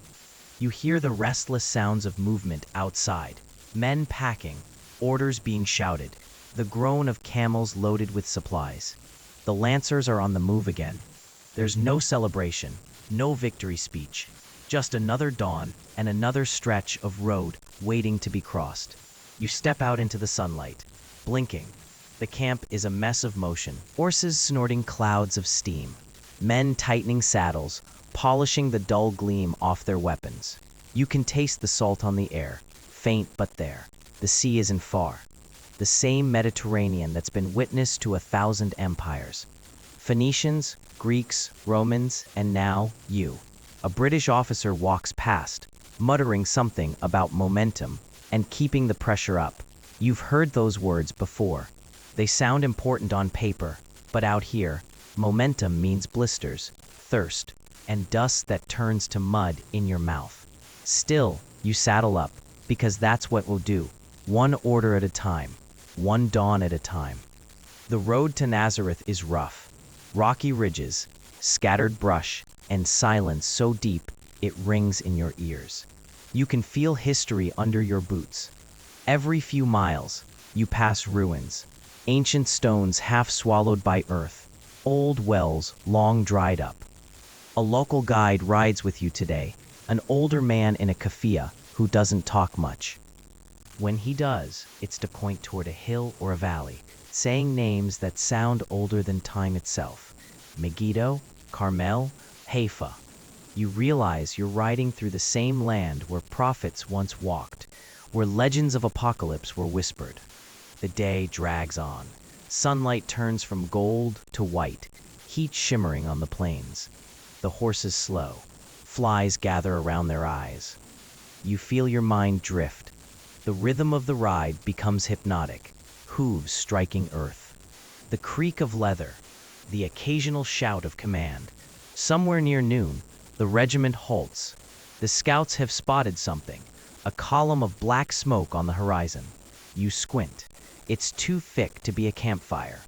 [SPEAKER 1] You hear the restless sounds of movement outside, men packing, orders being shouted. the groan of camels loaded with supplies. The lancers are on the move again. There's no celebration, no victory speech, just another dawn and another stretch of road waiting to be crossed. You step out into the sunlight, blinking. The camp is a mess of motion, horses snorting clouds of steam, men tightening saddles, polishing the dull gleam off their weapons. You can taste the salt on the air, faint but there. The sea isn't far. The same Mediterranean that's been witness to 1,000 empires. Phoenicians, Greeks, Romans, and now you. A British officer walks past, muttering something about momentum and keeping the pressure up. You've heard those words before. They sound important on paper, but out here, momentum means blisters, thirst, and dust that turns to mud in your mouth. Still, you saddle up, because that's what we'll do, one order at a time, one dawn at a time. The road to Nazareth is rough. Rocky ridges, scattered brush, and silence so deep it rings in your ears. You can feel history under your boots. Every few miles, you pass ruins, ancient stones half swallowed by earth, old wells long dried up. A local guide rides with you today, an older man in a keffiyeh who doesn't talk much. When he does, it's to point toward a hill or a valley, saying names that sound older than time itself. Megiddo, Carmel, Haifa. You realize you're riding through the same land where prophets once walked, where legends of apocalypse were whispered. The day drags on. Sunlight turns from gold to white, heat shimmering on the plains. The horses slow. Flies gather around their eyes. You feel your mind drift. The rhythm of the ride becomes hypnotic, hooves striking earth. The creak of leather, the occasional shout of command. Somewhere near noon, the regiment halts. The scouts have spotted something, a column of black smoke on the horizon. You squint. It's too thick to be a campfire.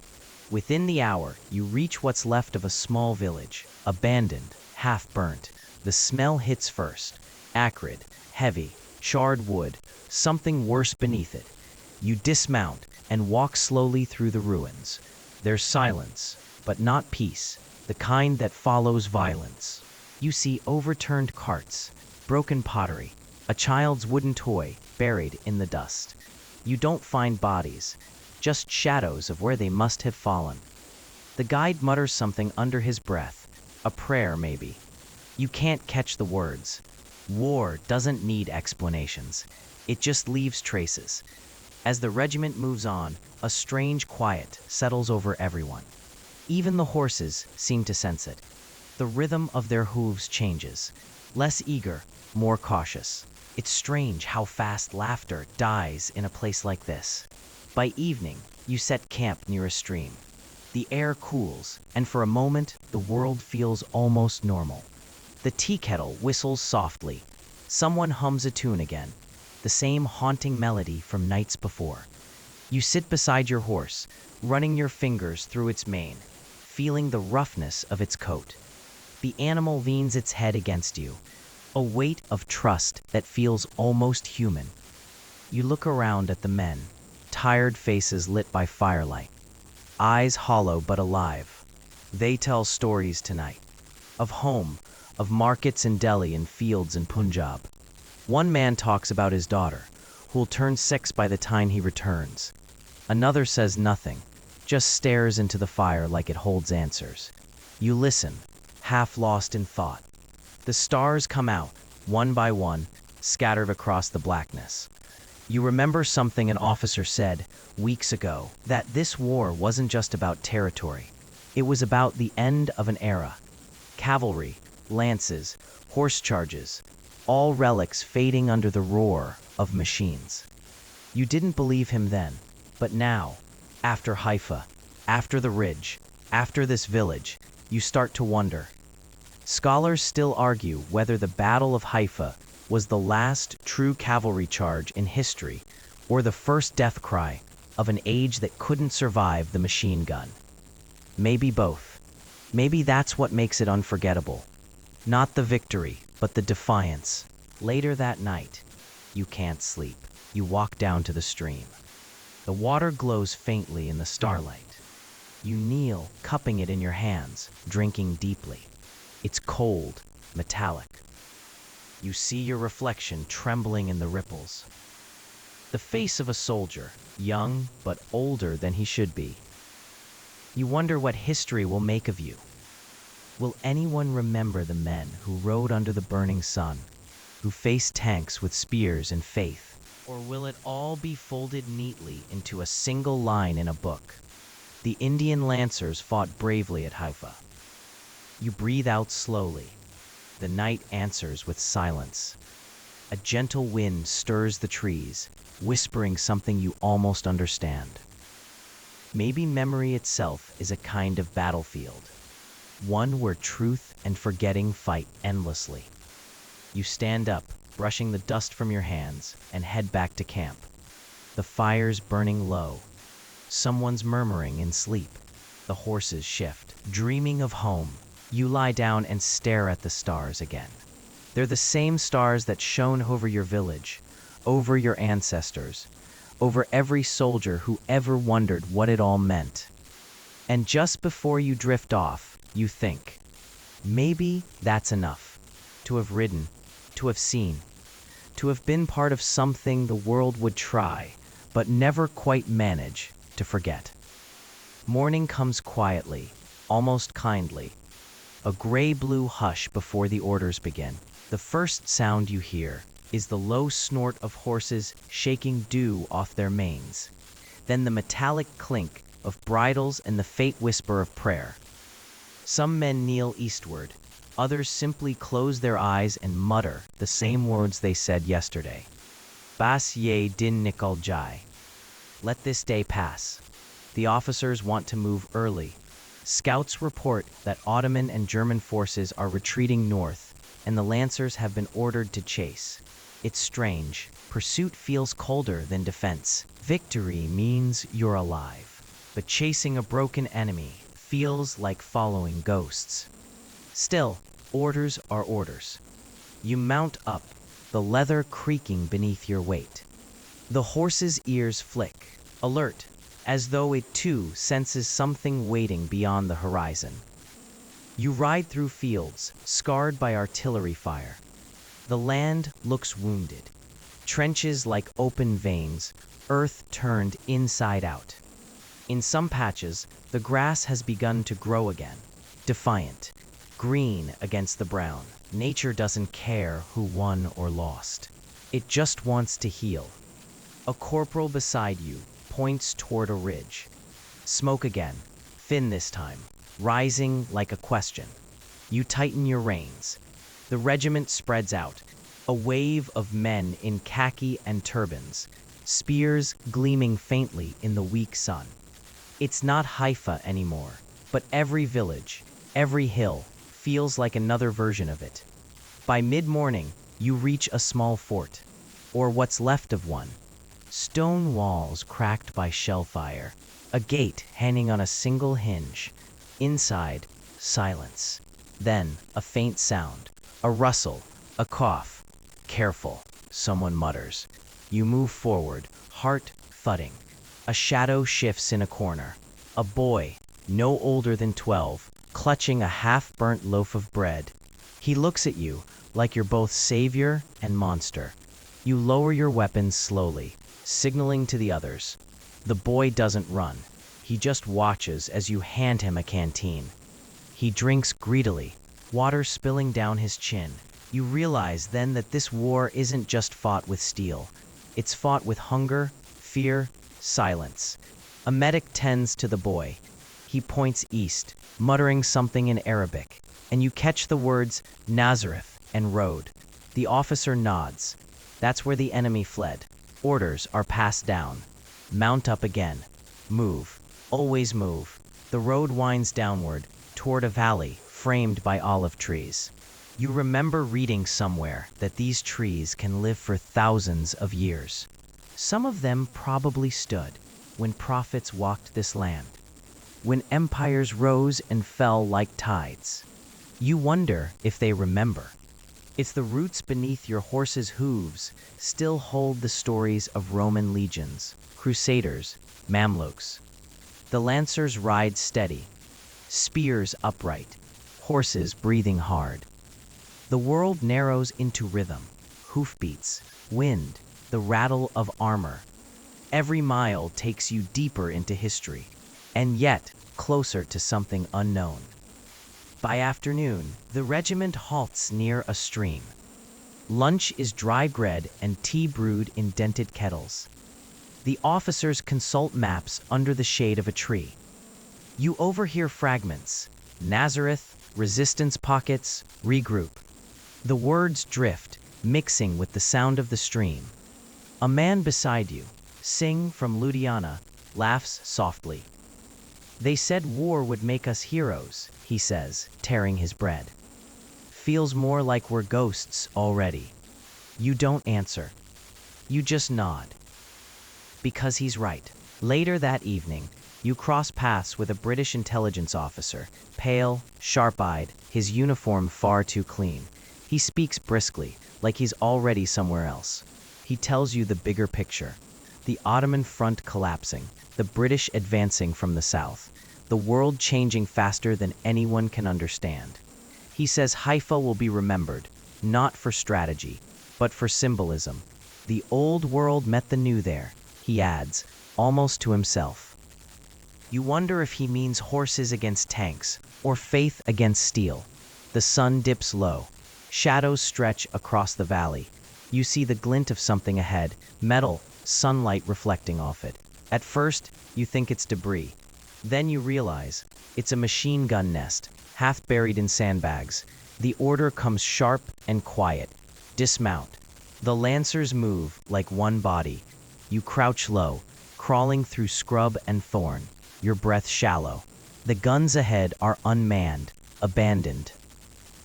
[SPEAKER 1] Within the hour, you reach what's left of a small village, abandoned, half-burnt. The smell hits first, acrid, heavy, charred wood, something worse beneath it. You dismount and walk slowly through the ruins. There's silence, but not peace, the kind that follows violence. You see overturned carts, broken pottery, a child's wooden toy buried in the dust. You don't find bodies, just shadows of where they must have fallen. The guide mutters something under his breath, a prayer maybe. You can't catch the words. War doesn't need explanations. It just leaves traces. As the regiment moves on, a strange quiet settles over everyone. Even the horses seem to sense it. The rhythm of their hooves changes. Less eager, more cautious. It's strange how fast laughter dies in a place like this. By evening, you set camp near a stream. The air cools, and for a moment, the world feels almost normal. The tea kettle whistles softly. Someone hums a tune again, the same haunting melody from nights before. You sit beside your horse, running your fingers through its mane, feeling the roughness of its coat. The animal leans its head against you, a weight of trust that feels almost human. You look around at the men, tired faces lit by firelight, eyes hollow but alive. They tell stories tonight, of home, of markets in Delhi and fields in Punjab. One man talks about his daughter, who'll turn 6 by the time he returns. Another says nothing, just stares into the fire like it holds answers. You listen, half lost in thought. The stars come out, one by one, scattered across the blackness. You remember something an officer said weeks ago, that this war wasn't just about territory. It was about the end of an era. Cavalry, lances, horse charges, all relics fading under the roar of machines. You didn't believe him then, but now, after Haifa, after the ridge, after this village, you start to wonder. Scholars still argue whether the Battle of Haifa was the last true cavalry charge in history or the first death cry of an age that couldn't survive the machine gun. Maybe both. Maybe that's what makes it unforgettable. Not the victory, but the defiance. Later that night, you can't sleep. You walk down to the stream. The water glows faintly in the starlight. You kneel, cupping it in your hands, drinking deeply. It's cold, metallic. You see your reflection trembling in the ripples. The face of a soldier, young but older than he should be. You wonder what history will make of you. Will anyone remember the men who rode under the burning sun, who faced tanks with spears and faith? Or will it all be folded neatly into a single line in a book? The Indian Lancers fought bravely at Haifa. You breathe out slowly. The night answers with silence. A gentle wind stirs the trees, whispering something you almost understand. Maybe memory itself is a kind of battlefield, one where truth and forgetting fight endlessly. You stand up, brushing the dust from your hands, and head back to camp. The fire's burning low. Someone's murmuring in sleep. The horses shift. Dreaming of home, you lie down and stare at the stars again. They're the same stars that shone over your village, over your ancestors, over every soldier who ever wondered what it all meant. And just before you drift off, you think, maybe that's enough. To have ridden, to have seen, to have been part of something the world would try, but never quite manage to forget. Morning comes quietly, almost kindly. A gray-blue hush before the orders begin. The first sound you hear is the low snort of horses shaking dew off their manes. Then the metallic clink of bridles and the faint whisper of prayer. Some men kneel eastward. Others simply close their eyes and mutter the same words they said yesterday. Bas ye din nikal jai. Let this day pass. The officers want to move early. Scouts report that Ottoman and German forces are retreating north, and the Lancers have been ordered to chase. It's strange. Pursuit feels colder than defense. Victory means you're alive. But chasing a broken enemy feels like following ghosts. Still, orders are orders. You mount up, the leather creaking beneath your weight. The horse's ears flick, alert, as though it too senses something waiting beyond the horizon. You ride through fields, scarred by artillery fire. The land looks wounded. Trenches like open veins, earth turned inside out. In some patches, the grass has begun to grow again, defiant, green against the brown. Nature doesn't care who won or lost. It just wants to heal. A corporal beside you points toward a ridge. Smoke again, thin this time, rising like a question. You tighten your reins. The regiment spreads out, a wave of men in khaki and turbans, spears gleaming faintly in the weak sun. It's not Haifa anymore, but every village, every hill, feels like another version of it. By mid-morning, you reach a small fort, or what's left of one. Stone walls cracked by shell fire, a gate hanging on a single hinge. Inside, silence. Then, a faint sound, a rustle, a cough. Careful, someone mutters. You move forward, heart thudding. A shadow shifts in a corner. A boy, no older than 12, clutching a half-burnt loaf of bread. He looks at you like you're both savior and monster. You lower your weapons slowly, signaling to the others. The boy doesn't run. He just watches as you hand him a canteen. He drinks greedily, water spilling down his chin. You realize then that this war isn't just fought with steel. It's fought with hunger, fear, silence. A medic tends to the boy. He points east, muttering something in Arabic, and you catch the words Nazareth and road. The officer nods. That's where the enemy fled. Orders are passed down. Mount up again. Move. Always move. The road winds downward, toward a valley framed by olive trees. You remember reading somewhere that these trees can live for thousands of years. Some of them probably stood when prophets walked this land, when empires rose and fell like tides. You wonder if they remember. If the roots beneath your horse's hooves still hold the stories of Roman legions, Crusaders, Mamluks. The lancers ride steady, spears upright, horses breathing hard. The world narrows into rhythm, hoofbeats, wind, the rattle of armor. Every mile takes you deeper into history, and yet closer to something unknown. By afternoon, the regiment halts near a stream. Lunch is dry bread and tea brewed in dented kettles. The officers consult maps under the shade of a tree. You overhear fragments: Nazareth, resistance pockets, regroup. The words drift, mixing with the sound of the stream. A man beside you, Singh from Ludhiana, laughs softly. They said war would make us heroes, he says, tearing his bread. Feels more like we're ghosts already. You don't answer. You just nod. Because he's right. Later that evening, you cross paths with a British intelligence officer, pale, sharp-eyed, his uniform far too clean. He speaks briskly, like he's already somewhere else. He tells you the bigger picture. The Ottoman front collapsing, the British advancing from the south, the world changing faster than anyone can understand. He says Haifa will be remembered, not for strategy, but for symbolism. The old world met the new there, he adds, almost to himself. You wonder if he means horses against tanks, or faith against steel. The sun dips low. Shadows stretch across the valley. You see the glint of something ahead, metal, sunlight reflecting off it. At first, you think it's debris. Then you realize it's a machine gun nest, half buried in sandbags. The order comes sharp and quiet. Dismount. The lancers move like one body. You crouch low, crawling through scrub and thorn, your breath shallow. The guns ahead are unmanned, abandoned.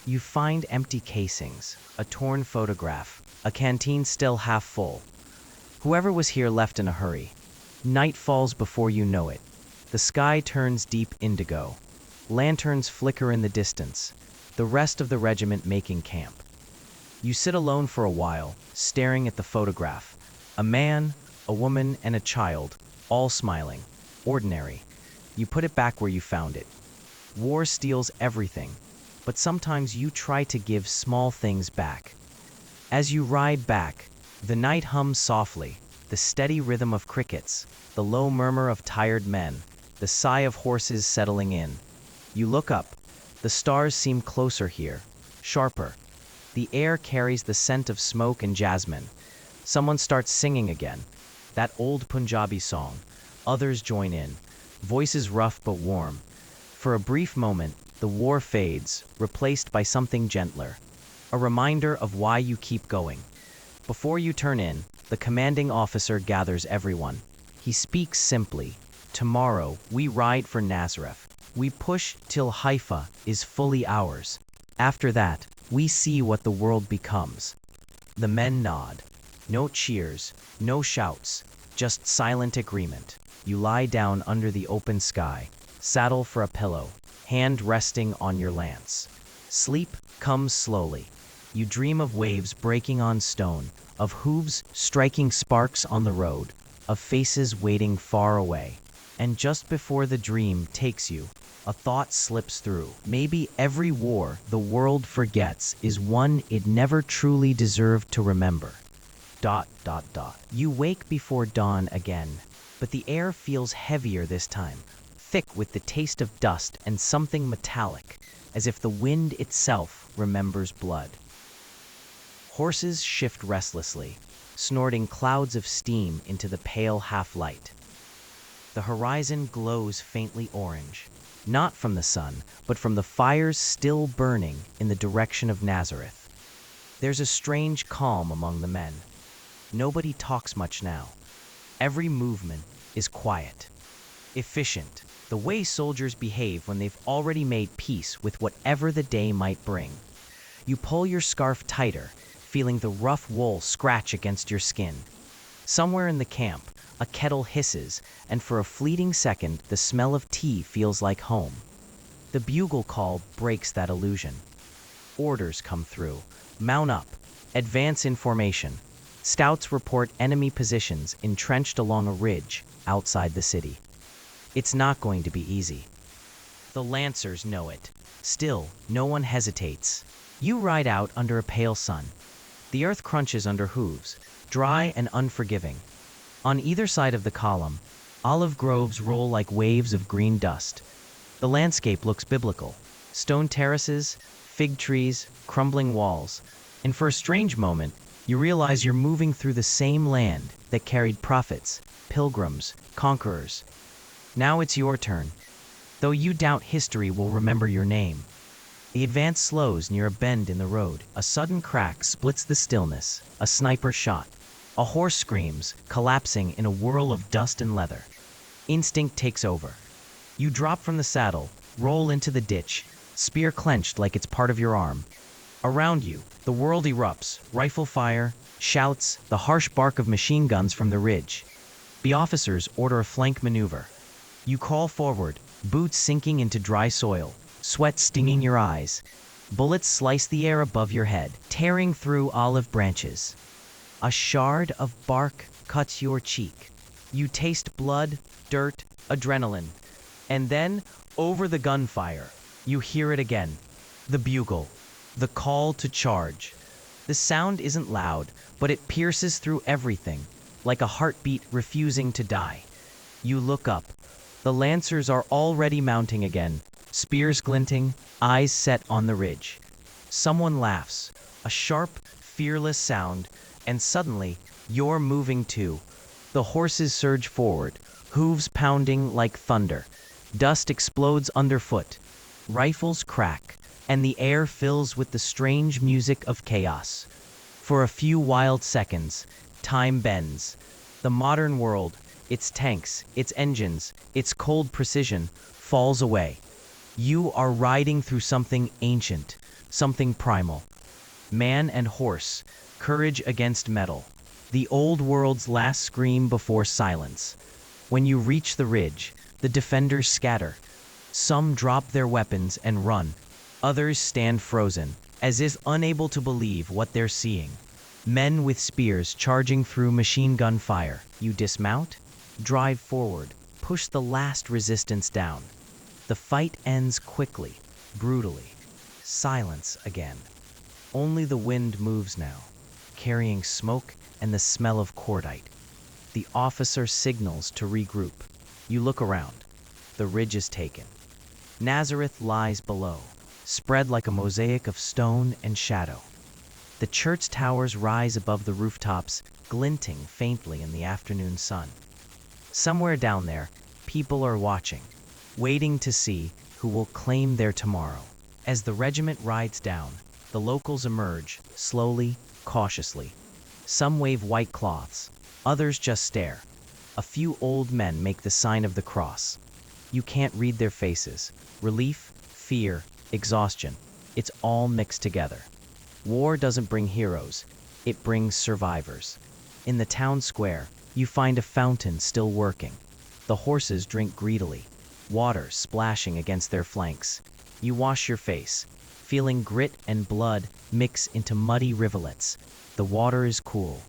[SPEAKER 1] You find empty casings, a torn photograph, a canteen still half full. Whoever was here left in a hurry. Night falls before you know it. The sky turns deep indigo. Lanterns flicker in the distance, the rest of the regiment making camp. You sit alone for a while, staring at the photograph. A man, a woman, and a child, all smiling. Ordinary. You put it back where you found it. War steals everything, but sometimes you try to give small things back. As you ride back, the night hums softly, the steady rhythm of crickets, the low murmur of tired men, the sigh of horses settling in. You look up. The stars seem closer here, sharper. The air carries the scent of smoke and jasmine. Someone starts singing again, that old Punjabi song. Others join in, voices rough but warm. For a brief moment, the war fades, replaced by something gentler. A reminder of why you keep going. Before you turn in, the commanding officer gathers everyone. He speaks simply. Tomorrow, we ride for Nazareth. We push till Haifa is fully ours. After that, we see what the world becomes. The men nod. No cheers, no shouts, just silent agreement. You lie down under the open sky, saddle for a pillow, hand resting on your lance. Sleep comes slowly. You dream of waves breaking on stone, of hooves striking sparks on the road, of faces waiting far away. And just before the dream takes you, a thought slips through. Maybe every war the world forgets is one it never truly deserved to remember. ... You wake before dawn again, but the air feels heavier this time, thick with the taste of dust and something metallic, as if the wind itself remembers blood. Horses shift restlessly, snorting clouds of steam into the pale half-light. The horizon glows faintly orange, not from the sun, but from the fires still burning in the direction of Nazareth. There's a strange calm among the men. Nobody talks much now. Every movement is quiet, efficient, the way soldiers behave when they've already made peace with whatever the day might bring. You pull your scarf tighter, feeling the rough wool scratch against your skin. Somewhere in the camp, a kettle hisses, and for a fleeting second, the smell of tea feels like home. The bugle call breaks that illusion. Orders come through. Mount up. Advance in formation. Scouts report enemy positions entrenched along a ridge outside the city. It's not going to be easy. The Lancers know it. Still, no one hesitates. You ride out under a pale sun. The earth crunches under hooves, dry and unforgiving. On either side of the column, olive groves roll like waves of green dust. The landscape looks biblical. Stone terraces, fig trees, crumbling walls. And for a strange moment, you realize you're moving through the same land that carried prophets, pilgrims, conquerors. Now it's your turn. Though you doubt history will remember your name. The advance slows near a bend in the road. A sudden crack splits the stillness. A sniper shot. A horse screams, collapsing in a whirl of dust and leather. Instinct takes over. You drop from the saddle, roll into the ditch, spear clenched like it's part of your arm. Around you, the world erupts, rifle fire, shouts, the harsh bark of machine guns from the ridge. The officers order a flank maneuver. You crawl forward, boots sinking into dry soil, sweat stinging your eyes. Bullets slice the air above your head, tearing through olive branches. A shard of bark cuts your cheek. You taste blood, dirt, adrenaline. And then, over the gunfire, you hear it again. The bugle. The call to charge. The sound isn't loud, but it pierces through everything, like a heartbeat refusing to die. You look up. The Lancers are already mounting again, spears glinting, eyes set on the ridge. Someone laughs, a sharp, fearless sound, and suddenly, you're moving too. The horses surge forward, hooves pounding like thunder. Dust explodes underfoot. Rifles crack, and the air fills with the strange music of chaos. For a few wild seconds, time bends. The modern world, its tanks, its engines, its cold precision, falls away. You are riding through something ancient, something primal. Man and horse, courage against metal. The old world's last scream before silence. When you reach the ridge, the defenders scatter. Some drop their weapons and run. Others stand frozen, as if unable to believe what they're seeing. Men with spears charging through machine gun fire. You dismount, drive forward, push the last resistance down. The fight ends quickly, brutally. Silence again. Only the wind moves now, carrying smoke and the smell of cordite. The officer signals to regroup. You look around. The ridge is taken. Nazareth lies below, spread like a mosaic of stone and shadow. The church towers rise above the rooftops, glinting faintly in the afternoon sun. Somewhere down there, people are watching, waiting to see who will claim their tomorrow. As the regiment rides down, the locals emerge, slowly, cautiously. Some wave white cloths, others just stare. A few old men make the sign of the cross. You can't read their faces. Relief, fear, exhaustion. It's all mixed together. War doesn't bring heroes. It brings survivors. In the town square, you find a fountain still working. The horses drink greedily, water splashing against their flanks. You wash your face, feeling grit and blood mix into muddy rivulets. The water is cool,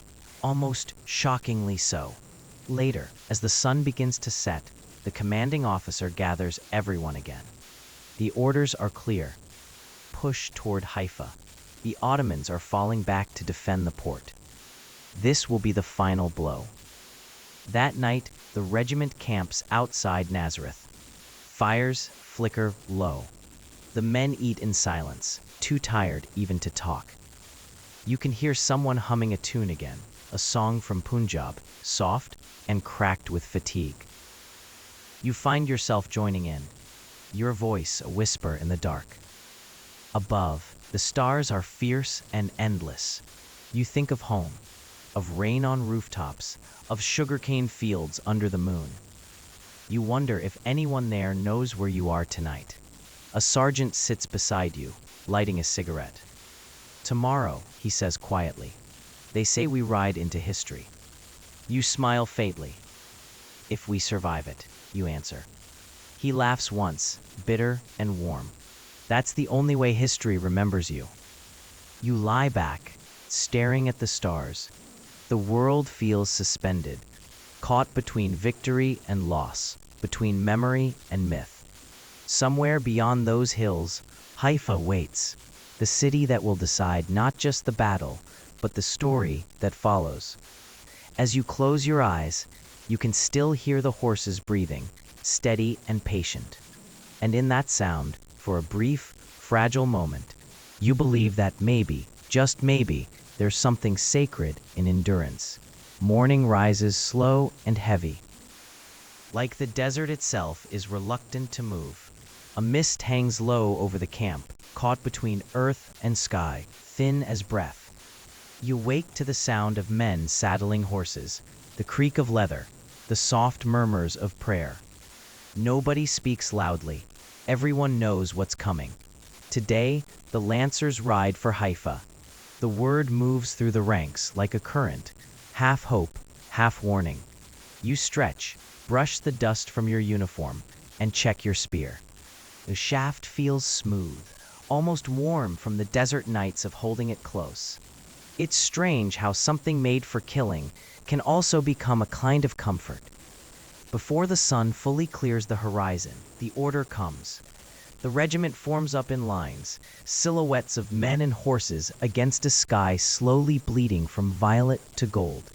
[SPEAKER 1] almost shockingly so. Later, as the sun begins to set, the commanding officer gathers everyone again. The orders are clear. Push toward Haifa. The Ottomans are falling back to defend the port. This will be the final blow. That night, the regiment camps outside Nazareth. Fires flicker low. The men eat in silence, too tired even to talk. You can hear someone humming a tune again, a song from Punjab, soft and cracked with fatigue. You find yourself joining in, your voice a whisper in the dark. Above, the stars are fierce and endless. You think of home, of rain on rooftops, of sugarcane fields under the moon. You wonder if anyone there knows where you are tonight. A sergeant sits beside you, lighting a cigarette. Tomorrow, he says quietly, they say we ride into history. You smile faintly. If we survive it, you answer. He laughs once, bitter and warm. That's the only way history remembers you. You lie back, staring at the stars. The world feels suspended, caught between victory and loss, between memory and myth. Somewhere beyond those hills, Haifa waits, the city that will decide not just the battle, but the story that follows. As you close your eyes, you can still hear the horses breathing, steady and patient. And in that sound, for a brief, fragile moment, you believe that maybe, just maybe, there's something sacred in endurance. Morning rises slow and heavy. Like the desert itself is reluctant to move. A mist hangs low over the camp, caught between earth and sky, thin as breath. You wake to the sound of men saddling horses, the creak of leather, the soft murmurs of prayer. Nobody speaks loudly. Everyone knows what's coming. Today, the Lancers ride for Haifa. The word moves through the ranks like a current, half hope, half warning. You stretch, brush the dust from your uniform, and check your spear. The shaft feels smooth, almost warm from the desert nights of holding it close. It's strange how something made for killing can also become a kind of comfort. Before the sun fully clears the horizon, the order comes. The regiment forms up in lines, silhouettes of men and horses against a sky slowly bleeding from violet to gold.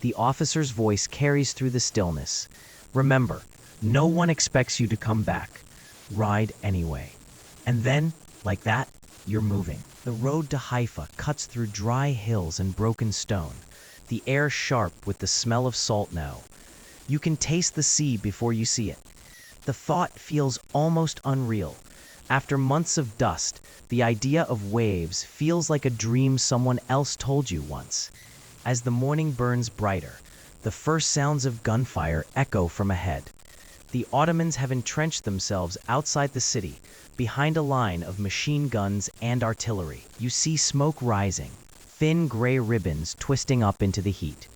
[SPEAKER 1] The officer's voice carries through the stillness. Remember, no one expects you to come back. Ride anyway. And then, like that, you're moving. The road to Haifa cuts through dry hills and broken stone, the air sharp with the smell of salt now. You can taste the sea before you see it. The thought feels almost unreal. After months of dust, the idea of waves feels like a dream someone else told you once. As the morning burns brighter, the first sounds of gunfire echo from ahead. The Ottomans have entrenched themselves outside the city, behind a line of machine guns and artillery. You see smoke rising, thin gray ribbons twisting up into the heat.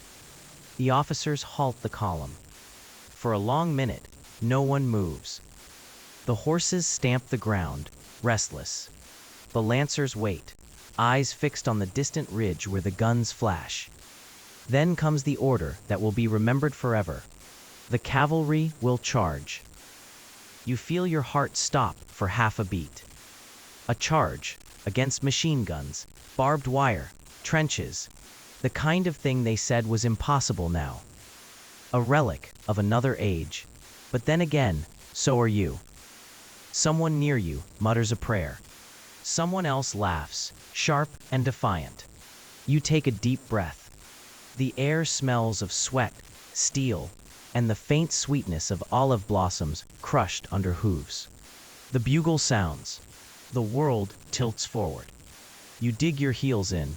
[SPEAKER 1] The officers halt the column. For a long minute, no one moves. The horses stamp the ground, restless. The Lancers wait, eyes fixed on the distant ridge where the guns flash. Then comes the order that will be remembered forever. The cavalry will charge. You feel your heart stop for half a beat. A charge against machine guns, barbed wire, trenches, the kind of thing they said was impossible now. A relic of another age. But then again, so are you. Someone near you mutters a prayer. Someone else laughs, sharp and defiant. You take a deep breath. The air smells of sweat, steel, and the faint sweetness of olive blossoms crushed under hooves. The bugle sounds. The world tilts forward. You dig your heels in.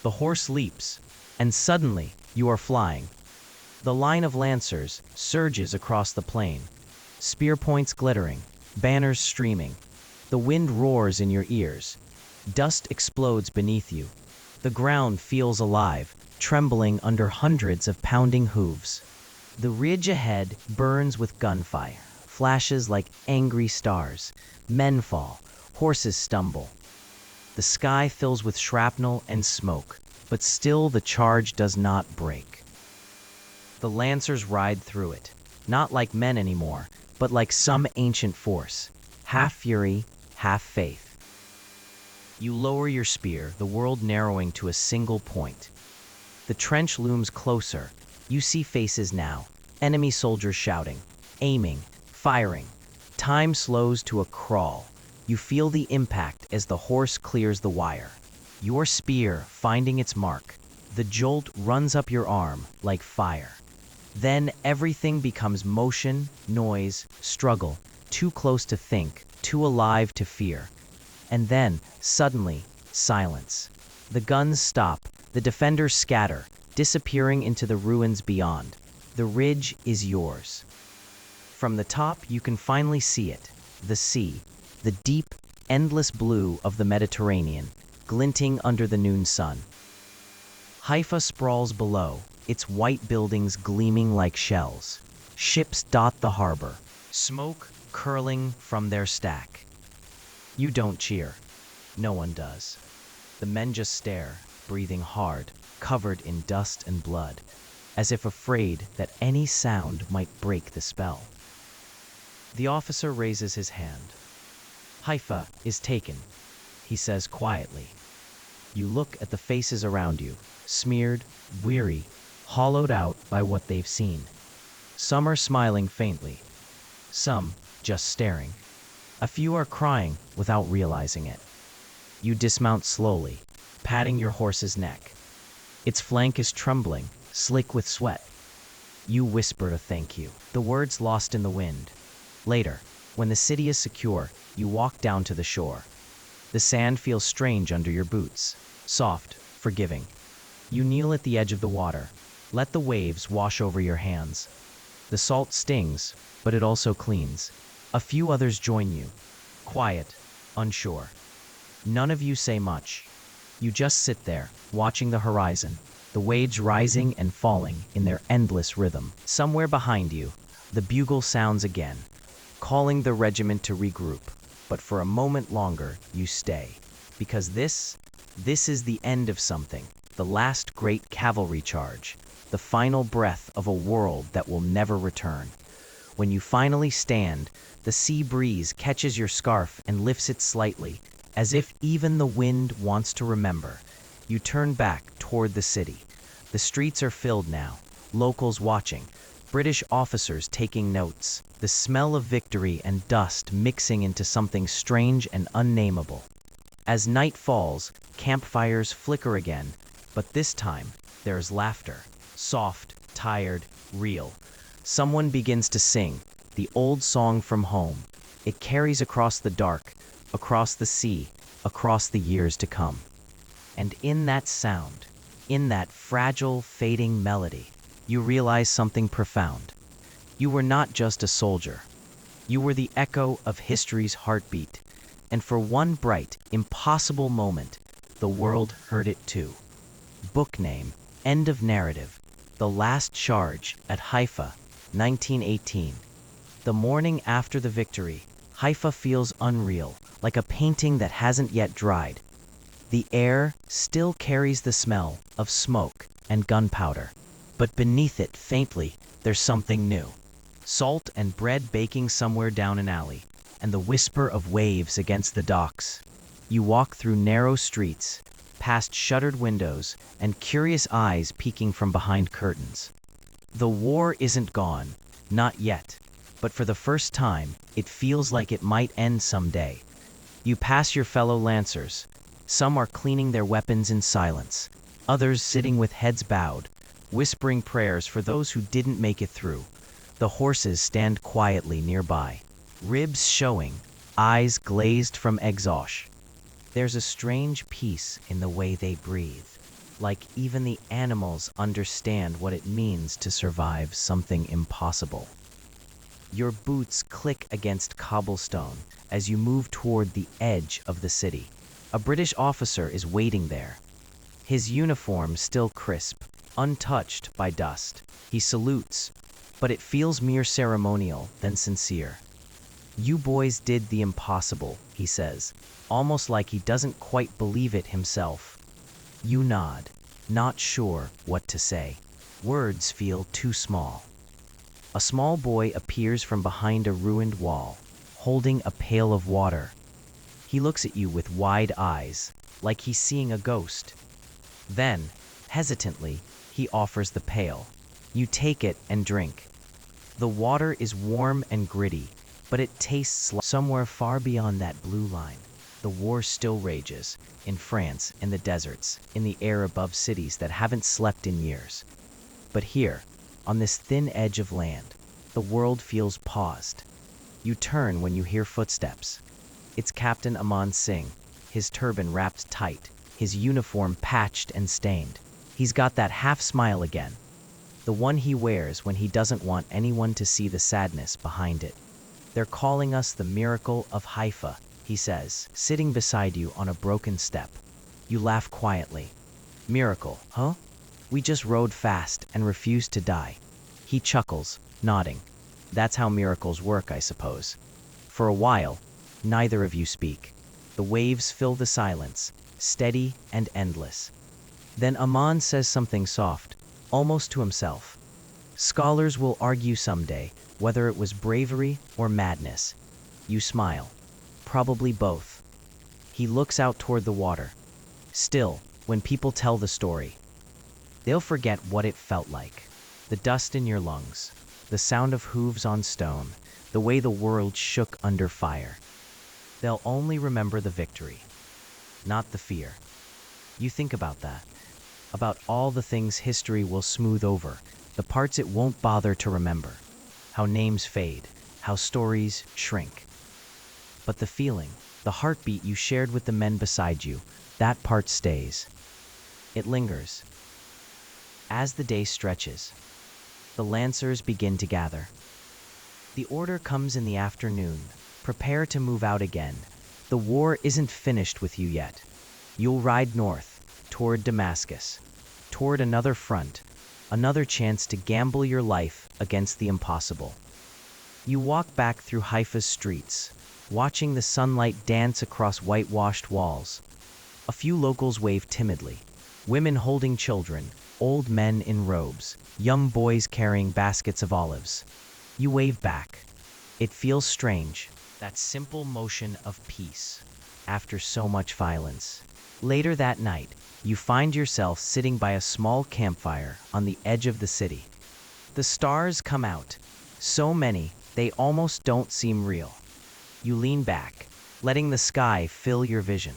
[SPEAKER 1] The horse leaps, and suddenly you are flying. The line of Lancers surges across the plain, spear points glittering, banners streaming. The wind roars in your ears. Dust explodes beneath you. The ground feels alive, trembling under hundreds of pounding hooves. The ridge ahead burns with gunfire, flashes like angry stars. Men fall, horses stumble. The sky fills with shrapnel and smoke, but still the charge does not break. The Lancers ride through it, not like men anymore, but like some ancient force, half fury, half faith. You lower your spear, the world narrowing to a single point. The trench looms closer. You see faces now, enemy soldiers shouting, aiming, firing. Time slows to a crawl. You feel the impact as the horse clears the wire. Your spear finding its mark. The jolt runs up your arm like fire. Then everything becomes motion, noise, struggle, too close to think, too alive to fear. And then, suddenly, silence. The guns stop, the defenders scatter, disappearing into the ruins beyond. The ridge is yours. From the top, you can finally see it, the sea, the deep, endless blue of the Mediterranean, glinting under the noon sun. Haifa sprawls below, its white buildings gleaming like shells. Ships dot the harbor, smoke curling from their stack. You don't cheer. No one does. The men just stare, breathing hard. covered in dust and blood, as if afraid that any sound might break the spell. The officer raises his hand. "Haifa is taken," he says quietly. You look at the faces around you, smeared, weary, hollowed out by what they've seen. Some are smiling faintly, some just staring. A few are crying without realizing it. You dismount slowly, patting your horse's neck. Its flank is trembling, slick with sweat. You whisper a thank you, the words lost in the wind. Later, when the city is secure, you walk down to the shore. The sand feels strange under your boots, soft, forgiving. You kneel at the edge of the water, let the waves wash over your hands. The salt stings, but it also cleans. A few others join you, quiet, unsure. None of you say much. You just sit there, watching the horizon, the waves rising and falling in their endless rhythm. Somewhere behind you, the bugle sounds again, calling the regiment to regroup. But for a moment longer, you stay. Because this is the end of something, the last great cavalry charge, the final breath of a world that will never return. When you finally stand, the sea breeze catches your scarf and lifts it slightly, as if even the wind wants to remember. You turn back toward the city. The streets are filled now, locals watching, British officers taking notes, the smell of victory and dust mixing into something strange and unnameable. As night falls, campfires flicker again, but this time there's laughter, soft, tired, real. Someone begins to sing, the old song from home. It carries across the dark, across the sea, across the years to come. And in that sound, in that fragile, fading melody, you realize something profound. You were not just a soldier. You were the echo of history's heartbeat. And for one bright, impossible moment, the world heard it too. Book name, end of narrative, The Last Charge at Haifa, 1918. The morning after the victory, Haifa feels unreal, like a painting that hasn't yet dried. The air still carries the smell of smoke and gunpowder, but beneath it, faintly, there's something new. Salt and bread baking somewhere down an alley, and the whisper of waves against the docks. You walk through narrow streets, past shuttered windows, and curious eyes peeking from behind curtains. The war isn't gone, not yet, but for the first time, it feels like it might end someday. You pass your fellow lancers. Some are cleaning their weapons in silence, others sitting with heads bowed, whispering prayers for those who didn't make it through. The horses stand quietly nearby, ribs showing, eyes glazed from exhaustion. There's a strange peace in the way they breathe, like even the animals understand what it means to survive something impossible. Your boots click against cobblestone as you move toward the edge of the city. A British officer is waiting there, his uniform still crisp, untouched by dust. He salutes, but it feels mere ceremonial than sincere. "You boys did the impossible," he says, almost like he doesn't quite believe it himself. You nod, not sure what to say. Words feel too small. A small boy appears from behind a ruined wall, holding a pail of water. He looks at you with wide eyes, like he's seeing a ghost. Then, hesitantly, he offers the pail. You take it and drink. The water is warm and gritty, but it tastes like somewhere far beyond that blue line. The war still rages, in France, in the deserts, in the air above cities that haven't slept in years. But here, on this thin edge of land, the world feels paused. You turn when you hear footsteps. It's Captain Aman Singh, his turban wrapped tight, his uniform patched and stained. He's got that half smile again, the one he wears when he doesn't want anyone to see the sadness behind it. "They're calling us the miracle of Haifa," he says, sitting beside you on a broken step. You laugh quietly. "Miracle, huh? We just rode fast and refused to die." He chuckles, nodding. "That's how miracles work, I suppose." For a while, neither of you speak. The waves fill the silence, steady and endless. Then Aman says something soft, almost to himself. Scholars will argue someday whether it was bravery or madness. You smile. Probably both. He looks out toward the water. Still, when people tell the story, they'll forget what it felt like. The dust in your lungs, the sound of hooves on stone, the way the world shook under fire. They'll only remember the victory, not the fear. You think about that, about all the things history will smooth over, the parts it won't bother to remember, how names fade, how stories shrink. But the feeling, the heartbeat you shared with the men beside you, that part stays. It lingers. As the day stretches, the lancers begin to gather. The order comes in the afternoon. Prepare to move out again. The war isn't finished with you yet. You'll ride north, toward Damascus, toward another front, another chance to gamble your life against the impossible. You walk back through Haifa's streets, watching the sunlight dance across whitewashed walls. A few locals wave timidly, women holding children, old men in robes, young boys carrying baskets of olives. You wave back. It feels strange, that simple motion of peace, after so much violence. Later that night, you find yourself sitting by a small campfire on the edge of the city. The stars come out, so many they almost don't seem real. You lean back, letting the sky fill your vision.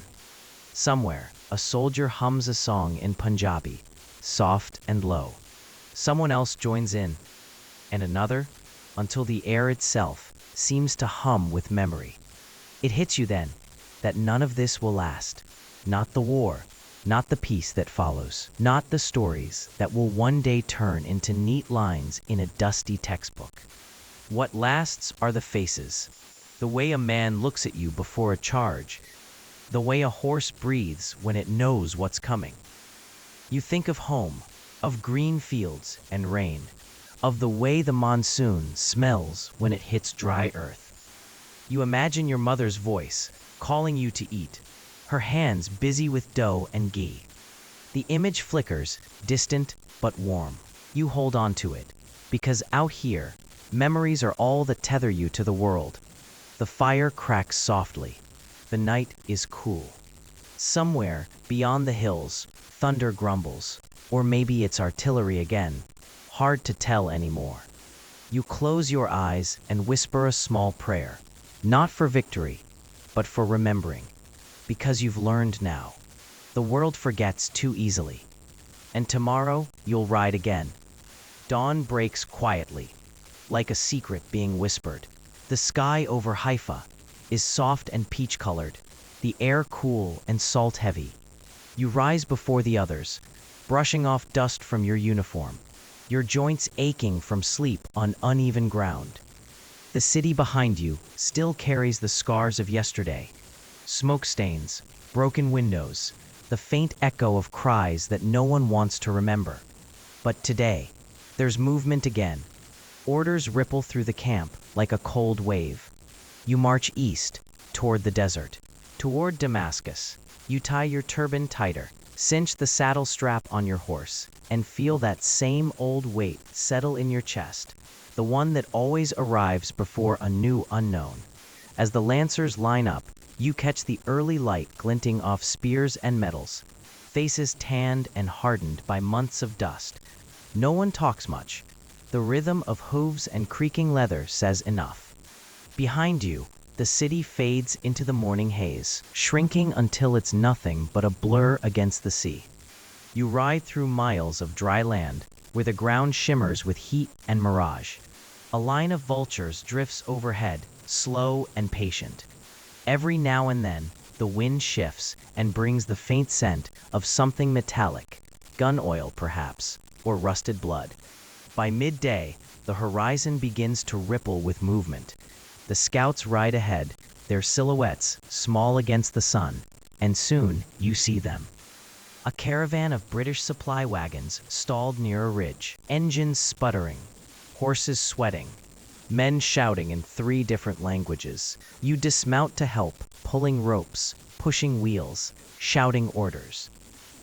[SPEAKER 1] Somewhere, a soldier hums a song in Punjabi, soft and low. Someone else joins in, and another, until the air itself seems to hum with memory. It hits you then that none of this will last. Not the war, not the peace that follows, not the stories that will one day turn into neat lines in a dusty textbook. What lasts are the faces, the way a man looks at you before a charge, the way a horse breathes when it knows what's coming. You think of home, of green fields and rain, of the way the monsoon smells when it hits dry earth. You imagine your mother's voice calling you to eat, her hands busy with dough and ghee. The image flickers, distant but warm. You hold on to it, because out here, memories are all that tether you to the world. The fire cracks softly. The night is cool. Somewhere beyond the hills, thunder grumbles, or maybe it's artillery again. Hard to tell anymore. You close your eyes and whisper a small prayer, not for victory, but for remembering. Because you've learned now. The world forgets too easily. And tomorrow, you'll ride again. Dawn breaks quietly, like a secret being whispered. The sky over Haifa is soft and peach-colored, the air cool and salt-heavy. You rise before the others, brushing off dust from your uniform, your joints aching from sleep on uneven ground. The city behind you still carries the scars of yesterday. Smoke stains, broken windows, the faint echo of cries that no one wants to remember. But today, there's movement again. Orders ripple through the camp like a cold wave. You march east, toward the desert, toward Damascus. You tie your turban tighter, cinch the saddle strap on your horse, and feel that same old weight settle in your chest, the one that always arrives before a new unknown. As the lancers line up, you catch the early light glinting off spears and medals, faces tanned and hardened by months of dust. No one talks much. The rhythm of hooves and creaking leather says enough. Behind you, the city fades into the morning haze, shrinking until it's nothing but a blur against the sea. You ride through miles of dry land, where the ground shimmers with heat and mirage. A line of vultures drifts overhead, slow and patient. Every now and then, the wind shifts and brings the faint scent of something metallic, gun oil perhaps, or rusted blood. By midday, the horizon begins to ripple with movement. The scouts ride ahead, their silhouettes small against the sun, and soon you see them. A caravan of British supply wagons stalled near a ridge, engines sputtering, horses sweating, men shouting in 3 different languages. You dismount to help, pulling ropes, pushing wheels, shouting orders.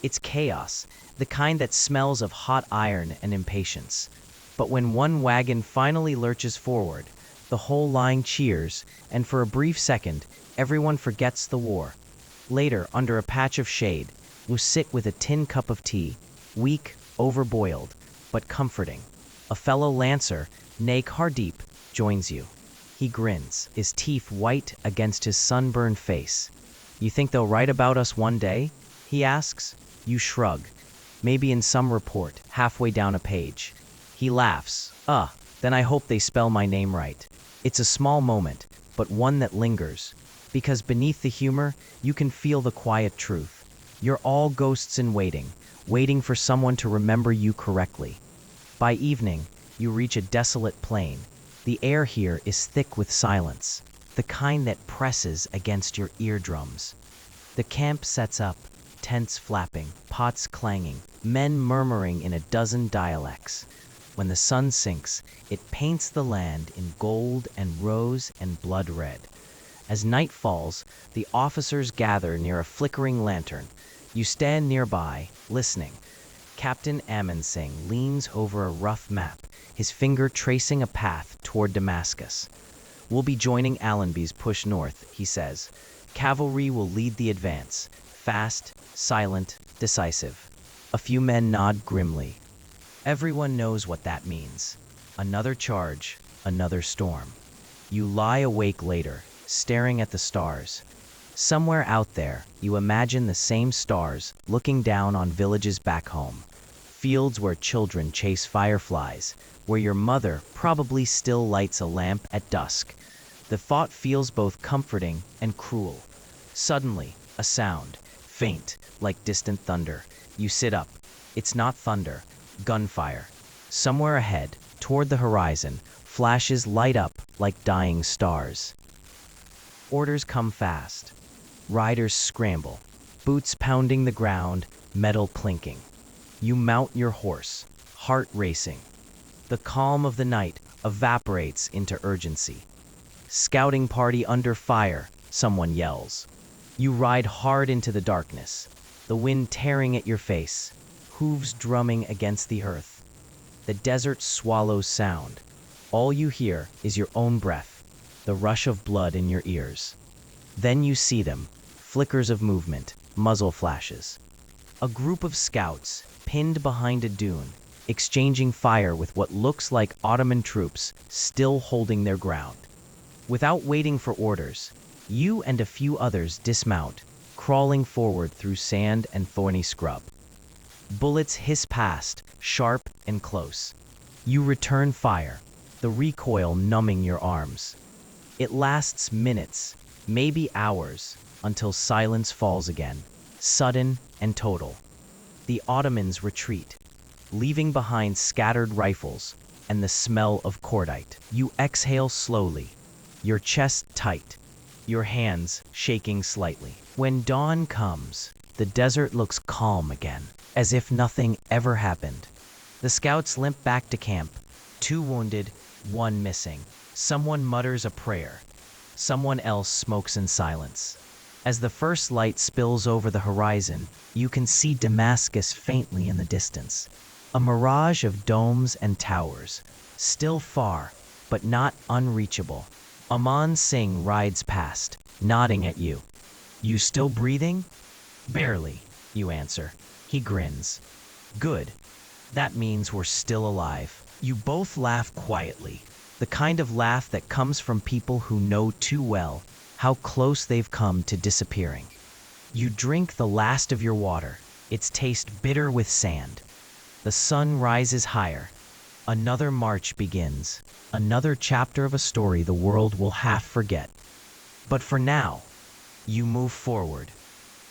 [SPEAKER 1] It's chaos, the kind that smells of hot iron and impatience. But when one wagon finally lurches forward, the whole line cheers, and for a brief second, everyone forgets the war. Later, under a patch of shade, you sit with a tin cup of tea, weak, overboiled, but comforting. A fellow lancer, Naik Hardeep, joins you. He grins, his teeth white against his sunburned face. "You think they'll write about us one day?" he asks. You shrug. "Maybe in some report, halfway down a page." He laughs. Then I hope they spell my name right." It's a small moment, but one that lingers. Because beneath the humor, you can feel the quiet truth. You're all ghosts in waiting, waiting for someone to remember you correctly. By evening, you reach a desolate plain. The air here is thick with silence, the kind that presses against your eardrums. The camp sets up, tents flapping, pots clanging, men murmuring in a dozen dialects. When the sun sinks, it paints the land in gold and rose and blood red. As night falls, the officers gather near a flickering lantern. You stand nearby, listening. Captain Aman Singh leans over a rough map, his finger tracing a path toward Damascus. "We'll be joining Allenby's push north," he says. "Cavalry will lead the advance, fast, silent, decisive." A few men nod grimly. Everyone knows what that means. Another charge, another storm. You lie awake later, staring at the stars. Somewhere out there, you imagine the same stars looking down on villages back home. Fields where children chase fireflies, where your mother probably still lights a lamp at dusk. The thought feels both comforting and cruel. Suddenly, a sound, faint, like distant thunder. You sit up. It's not thunder. Gunfire. Somewhere ahead, toward the horizon, flashes light up like dying stars. Orders come fast. Riders scramble, boots pounding the ground, metal clinking. You mount your horse, heart racing. The calm of the night evaporates into urgency. "Scouting party under fire," someone yells. You ride hard into the darkness, the wind tearing at your face, hooves drumming against the earth. The desert swallows sound. All you hear is your own breath, the rush of blood in your ears. Then you see them, flickers of movement, muzzle flashes. A group of scouts, pinned behind a dune, exchanging fire with what looks like Ottoman troops still holding their ground. Without waiting for orders, you and a few others dismount, crawling forward through sand and thorny scrub. Bullets hiss past, sharp and close. You return fire, the recoil numbing your arms. It lasts minutes, maybe hours, until silence falls again, sudden and total. The Ottomans retreat, leaving behind scattered rifles and the smell of cordite. You exhale slowly, your chest tight, your hands shaking slightly. When dawn comes, the desert looks calm again, as if nothing ever happened. The scouts limp back to camp, 2 wounded, 1 missing. Someone mutters a prayer. Someone else smokes in silence. As the first light spills over the horizon, you can see Damascus faintly in the distance. A mirage of domes and towers, still far, but not unreachable. Aman Singh rides past, nodding at you. "You still breathing?" "Barely," you answer. He grins. "Good. That means we're still alive." You both laugh quietly, the kind of laugh that comes from people who know too well how close they've come to disappearing. You drink the last of your water, its taste bitter with sand. The sun rises higher. Another march begins, another chapter of a story the world will half forget. But for now, you move forward,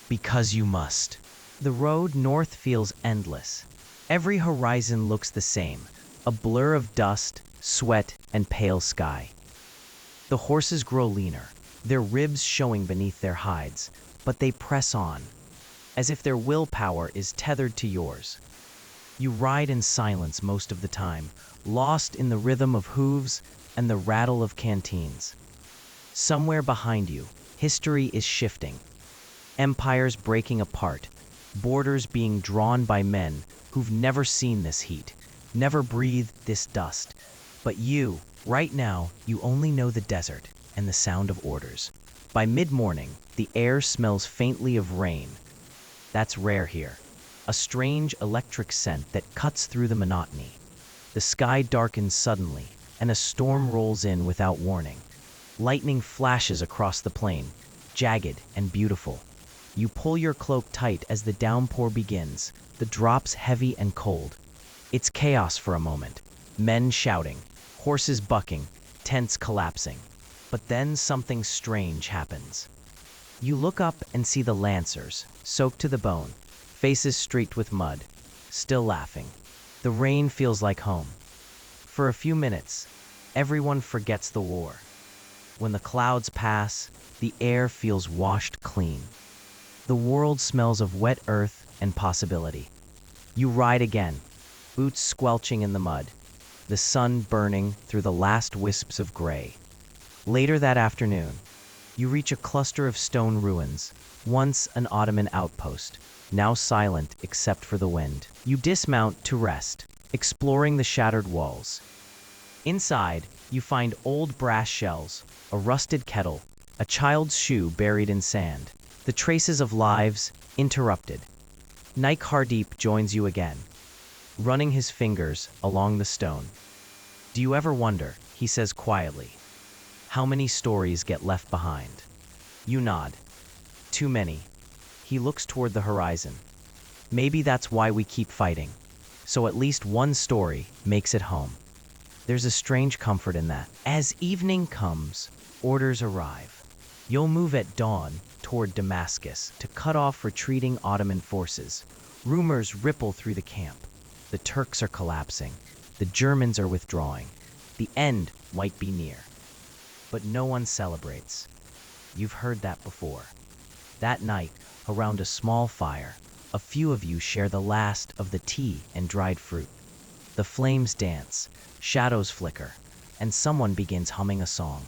[SPEAKER 1] because you must. The road north feels endless. Every horizon looks the same, a blur of dust, sweat, and pale sky. The horses grow leaner, their ribs showing beneath their hides, but they press on, as if their willpower is tethered to yours. You ride in silence most of the time, lost in the rhythm of hooves and the rattle of canteens. Somewhere behind you, history is shifting. Empires breaking apart, borders being drawn by men who've never seen this heat, never breathed this dust. But you, right now, you only know the desert and the sound of orders. By mid-morning, the air smells faintly of rain. That's rare here. A strange electric scent that cuts through the monotony. The sky darkens suddenly, and a storm rolls in without warning. Lightning flashes across the plain, jagged and beautiful. You pull your cloak tight as the downpour begins, the drops heavy and cold. It's chaos for a moment. Men shouting, horses bucking, tents collapsing. But then something strange happens. You look up and see the Lancers, soaked to the bone, faces streaked with mud, still laughing. The rain feels like home. For a few minutes, everyone forgets the war. When the clouds pass, the air feels washed clean. The world smells of wet earth and possibility. You ride again, boots squelching in the mud, the sun burning through the last wisps of gray. Later that afternoon, you reach a cluster of stone ruins, once an Ottoman outpost, now silent except for the wind. You dismount to rest, exploring the shattered walls. Inside, you find old brass shells, a rusted kettle, a child's shoe buried in sand, the traces of lives interrupted. Nike Hardeep joins you again, running his fingers along the stone. "Do you ever wonder," he says quietly, "how many stories get left behind?" You nod. "Too many." He looks toward the horizon. "Maybe that's why we keep fighting. So at least one story makes it home." There's a strange comfort in that. As evening comes, orders arrive. You'll move at dawn toward Damascus to cut off retreating Ottoman forces. Rumors ripple through the camp. The Turks are collapsing. The Germans are withdrawing. The end might be near. But no one celebrates. You've heard that before. That night, around a small fire, a few of you share the last of the tea and dried fruit. The flames dance, shadows flicker, and someone begins humming a song.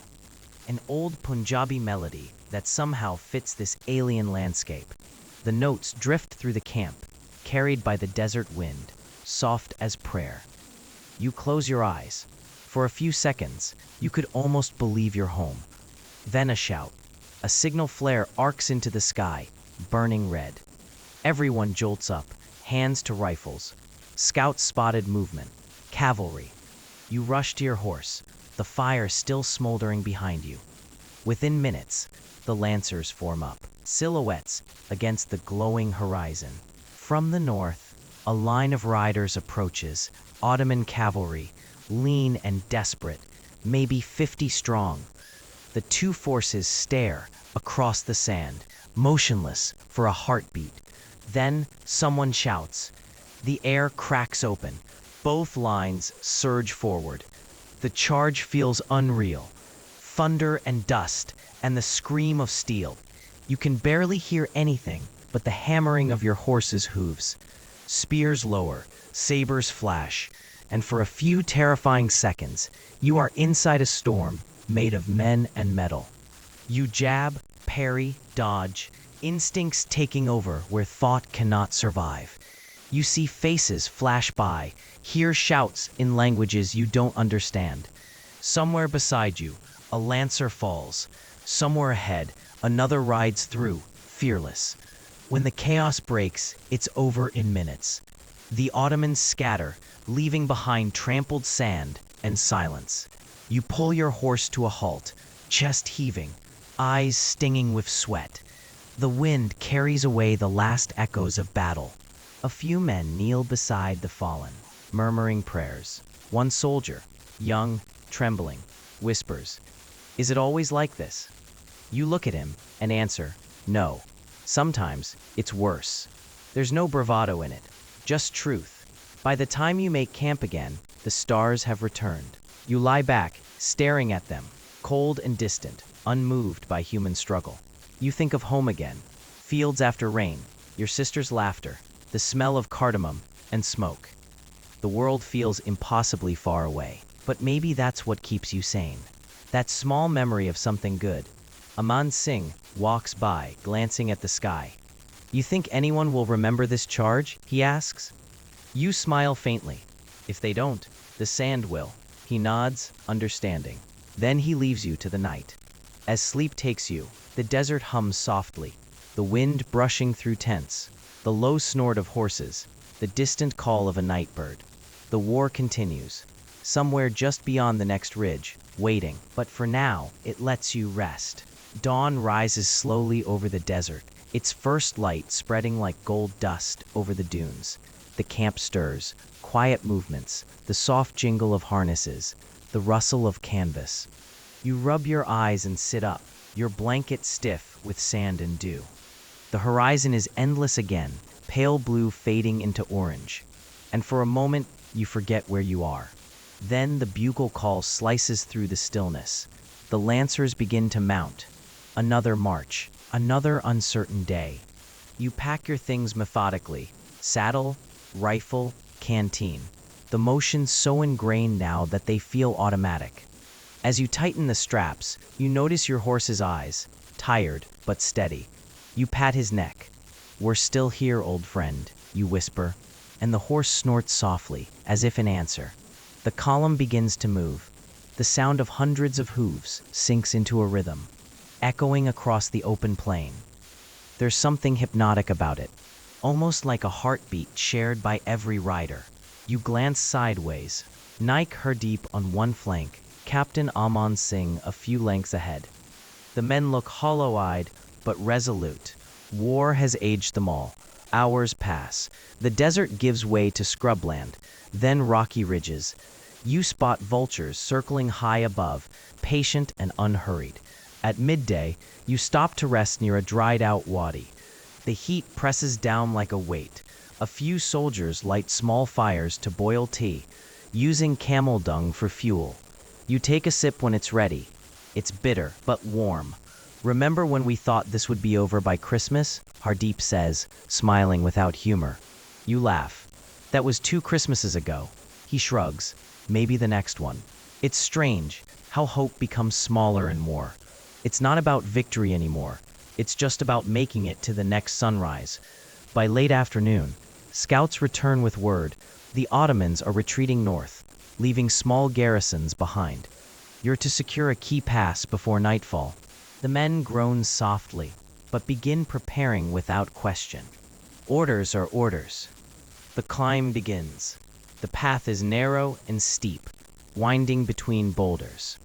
[SPEAKER 1] An old Punjabi melody that somehow fits this alien landscape. The notes drift through the camp, carried by the desert wind, soft as prayer. You close your eyes. For a few seconds, you could almost believe you're home. Then a shout. A signal flare arcs into the sky, burning red. Everyone jolts up, hands to rifles. Scouts spotted movement. Cavalry. You rush to your horse, the fire still smoldering behind you. Within minutes, the Lancers form up, silhouettes against the glowing horizon. From the north, a line of riders approaches, Ottoman cavalry, lean and desperate, maybe 50 strong. The two forces stare across the sand, motionless for a heartbeat. Then someone shouts. The air cracks open. Both lines surge forward. The charge feels unreal. Thunder and dust, and the scream of steel. You can barely hear anything but the hammering of your horse's hooves. Spears lower, sabers flash, and for a few terrifying seconds, you are inside a storm made of men and metal. You jab, parry, dodge, instincts taking over where thought cannot survive. You see faces flash by, hear shouts in languages you don't understand. Somewhere beside you, a Lancer falls. Somewhere ahead, another rides through, fearless. When the chaos breaks, it's over in minutes. The Ottomans scatter, leaving behind trampled sand and silence. You pull your horse to a halt, chest heaving, eyes stinging with sweat. The wind carries away the last echoes of battle. A few men kneel beside the fallen, murmuring prayers. One soldier, young, trembling, whispers, "Is it always like this?" You look at him and answer, "No. Sometimes it's worse." There's no bravado in it, just truth. By the time you make camp again, the stars have returned. You lie back, staring at them, cold and distant, unmoved by human struggle. You think of home again, fields after rain, your sister's laughter, the smell of cardamom and smoke. The world feels impossibly far away, but maybe that's what keeps you sane. That small memory of something good. Aman Singh walks by, glancing at the sky. You think anyone will remember this charge? He asks. You smile faintly. If they don't, the sand will. He nods, understanding. Then he leaves you to the night. As sleep takes you, the desert hums softly, the wind brushing through tents, the low snort of horses, the distant call of a night bird. The war continues, somewhere just beyond the next ridge, waiting, but for now, it lets you rest. Dawn rises slowly over the desert, its first light spreading like gold dust over the dunes. The camp stirs, quiet movements, the soft jingle of harnesses, the rustle of canvas. You rub your eyes and sit up, your blanket stiff with sand and dew. The horizon is endless again, pale blue fading into orange. And for a moment, you forget where you are. Then the bugle call slices through the stillness. The lancers begin to mount. Another march, another uncertain day. You pack your things methodically, saddle, rifle, canteen. The motions so ingrained now that they feel automatic. As you tighten the straps, you notice your horse's eyes, tired but steady. You pat his neck. We're still here, old friend, you whisper, and the horse snorts softly, as if in answer. The column begins to move. The sound of hundreds of hooves sinks into a rhythm, echoing across the open plain. There's something hypnotic about it, almost like a heartbeat shared by every rider. You glance sideways. Naik Hardeep on one flank, Captain Aman Singh a few lengths ahead. The men look hollow-eyed, but resolute. War has aged them all. Hours pass. The desert gives way to scrubland, then rocky ridges. You spot vultures circling high above, patient and unhurried. At midday, you stop to rest near a dried-out wadi. The heat presses down like a weight. A few soldiers light small fires to boil tea, using camel dung for fuel. You take a sip when it's ready. It's bitter, but warm. Remember when we thought this would be over by Christmas? Hardeep says, smiling without humor. You laugh. That was 2 Christmases ago. He shrugs. Maybe the next one. It's strange how hope becomes smaller and more. It's not about victory anymore. It's just about making it to the next sunrise. By late afternoon, scouts return with word. The Ottomans are retreating north, leaving small garrisons behind. You're to secure a key pass before nightfall. The men groan softly, but begin preparing without question. Orders are orders. The climb begins. The path is narrow and steep, winding between boulders.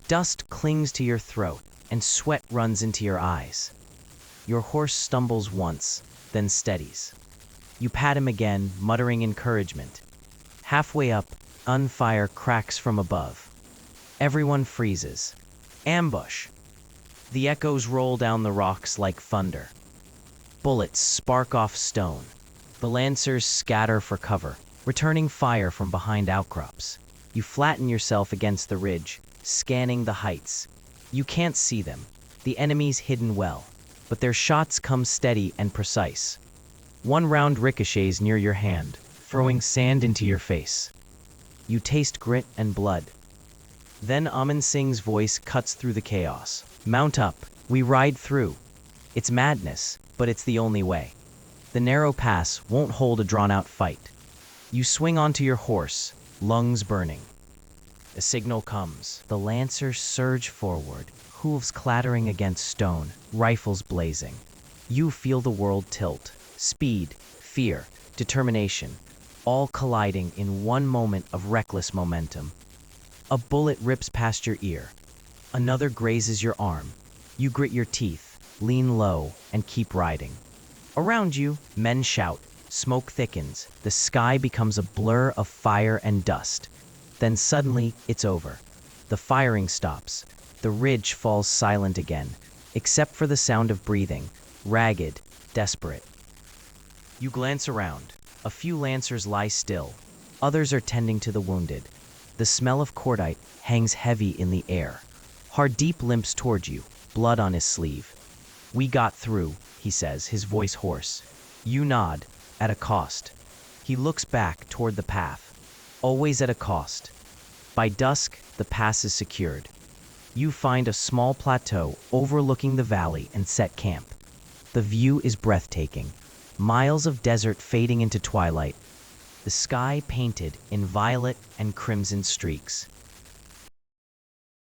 [SPEAKER 1] Dust clings to your throat, and sweat runs into your eyes. Your horse stumbles once, then steadies. You pat him again, muttering encouragement. Halfway up, gunfire cracks from above. Everyone freezes. Ambush! The echoes roll down the rocks like thunder. Bullets spark off stone. The lancers scatter for cover, returning fire from behind outcrops. You flatten yourself against the ridge, scanning the heights. You can't see them, the enemy's hidden well, but their shots come steady and precise. One round ricochets near your hand, throwing sand into your face. You taste grit and blood. Then Aman Singh's voice cuts through the chaos. Mount up, we ride through. It's madness, but it's the only way. The narrow pass won't hold a drawn-out fight. You swing onto your horse, lungs burning. A signal comes. The lancers surge forward, hooves clattering against stone, rifles blazing. You feel the world tilt. Speed, fear, determination, all colliding in one moment of reckless momentum. A bullet rips past your ear. Another grazes your arm. You grit your teeth, lean low, and keep riding. Around you, men shout. Smoke thickens. The sky becomes a blur of fire and dust. Then suddenly, it's over. The firing stops. The ridge falls silent again, except for the sound of breathing, ragged, desperate. You glance around. A few lancers lie still. Others are tending to the wounded. The smell of cordite hangs heavy in the air. Hardeep limps toward you, blood on his sleeve. We got through, he says, his voice hoarse. You nod, at a cost. He looks back toward the path. Always at a cost. By dusk, the pass is secured. You find a small plateau overlooking the valley and set camp. The view is breathtaking. miles of desert fading into twilight, the sky painted in violet and crimson streaks.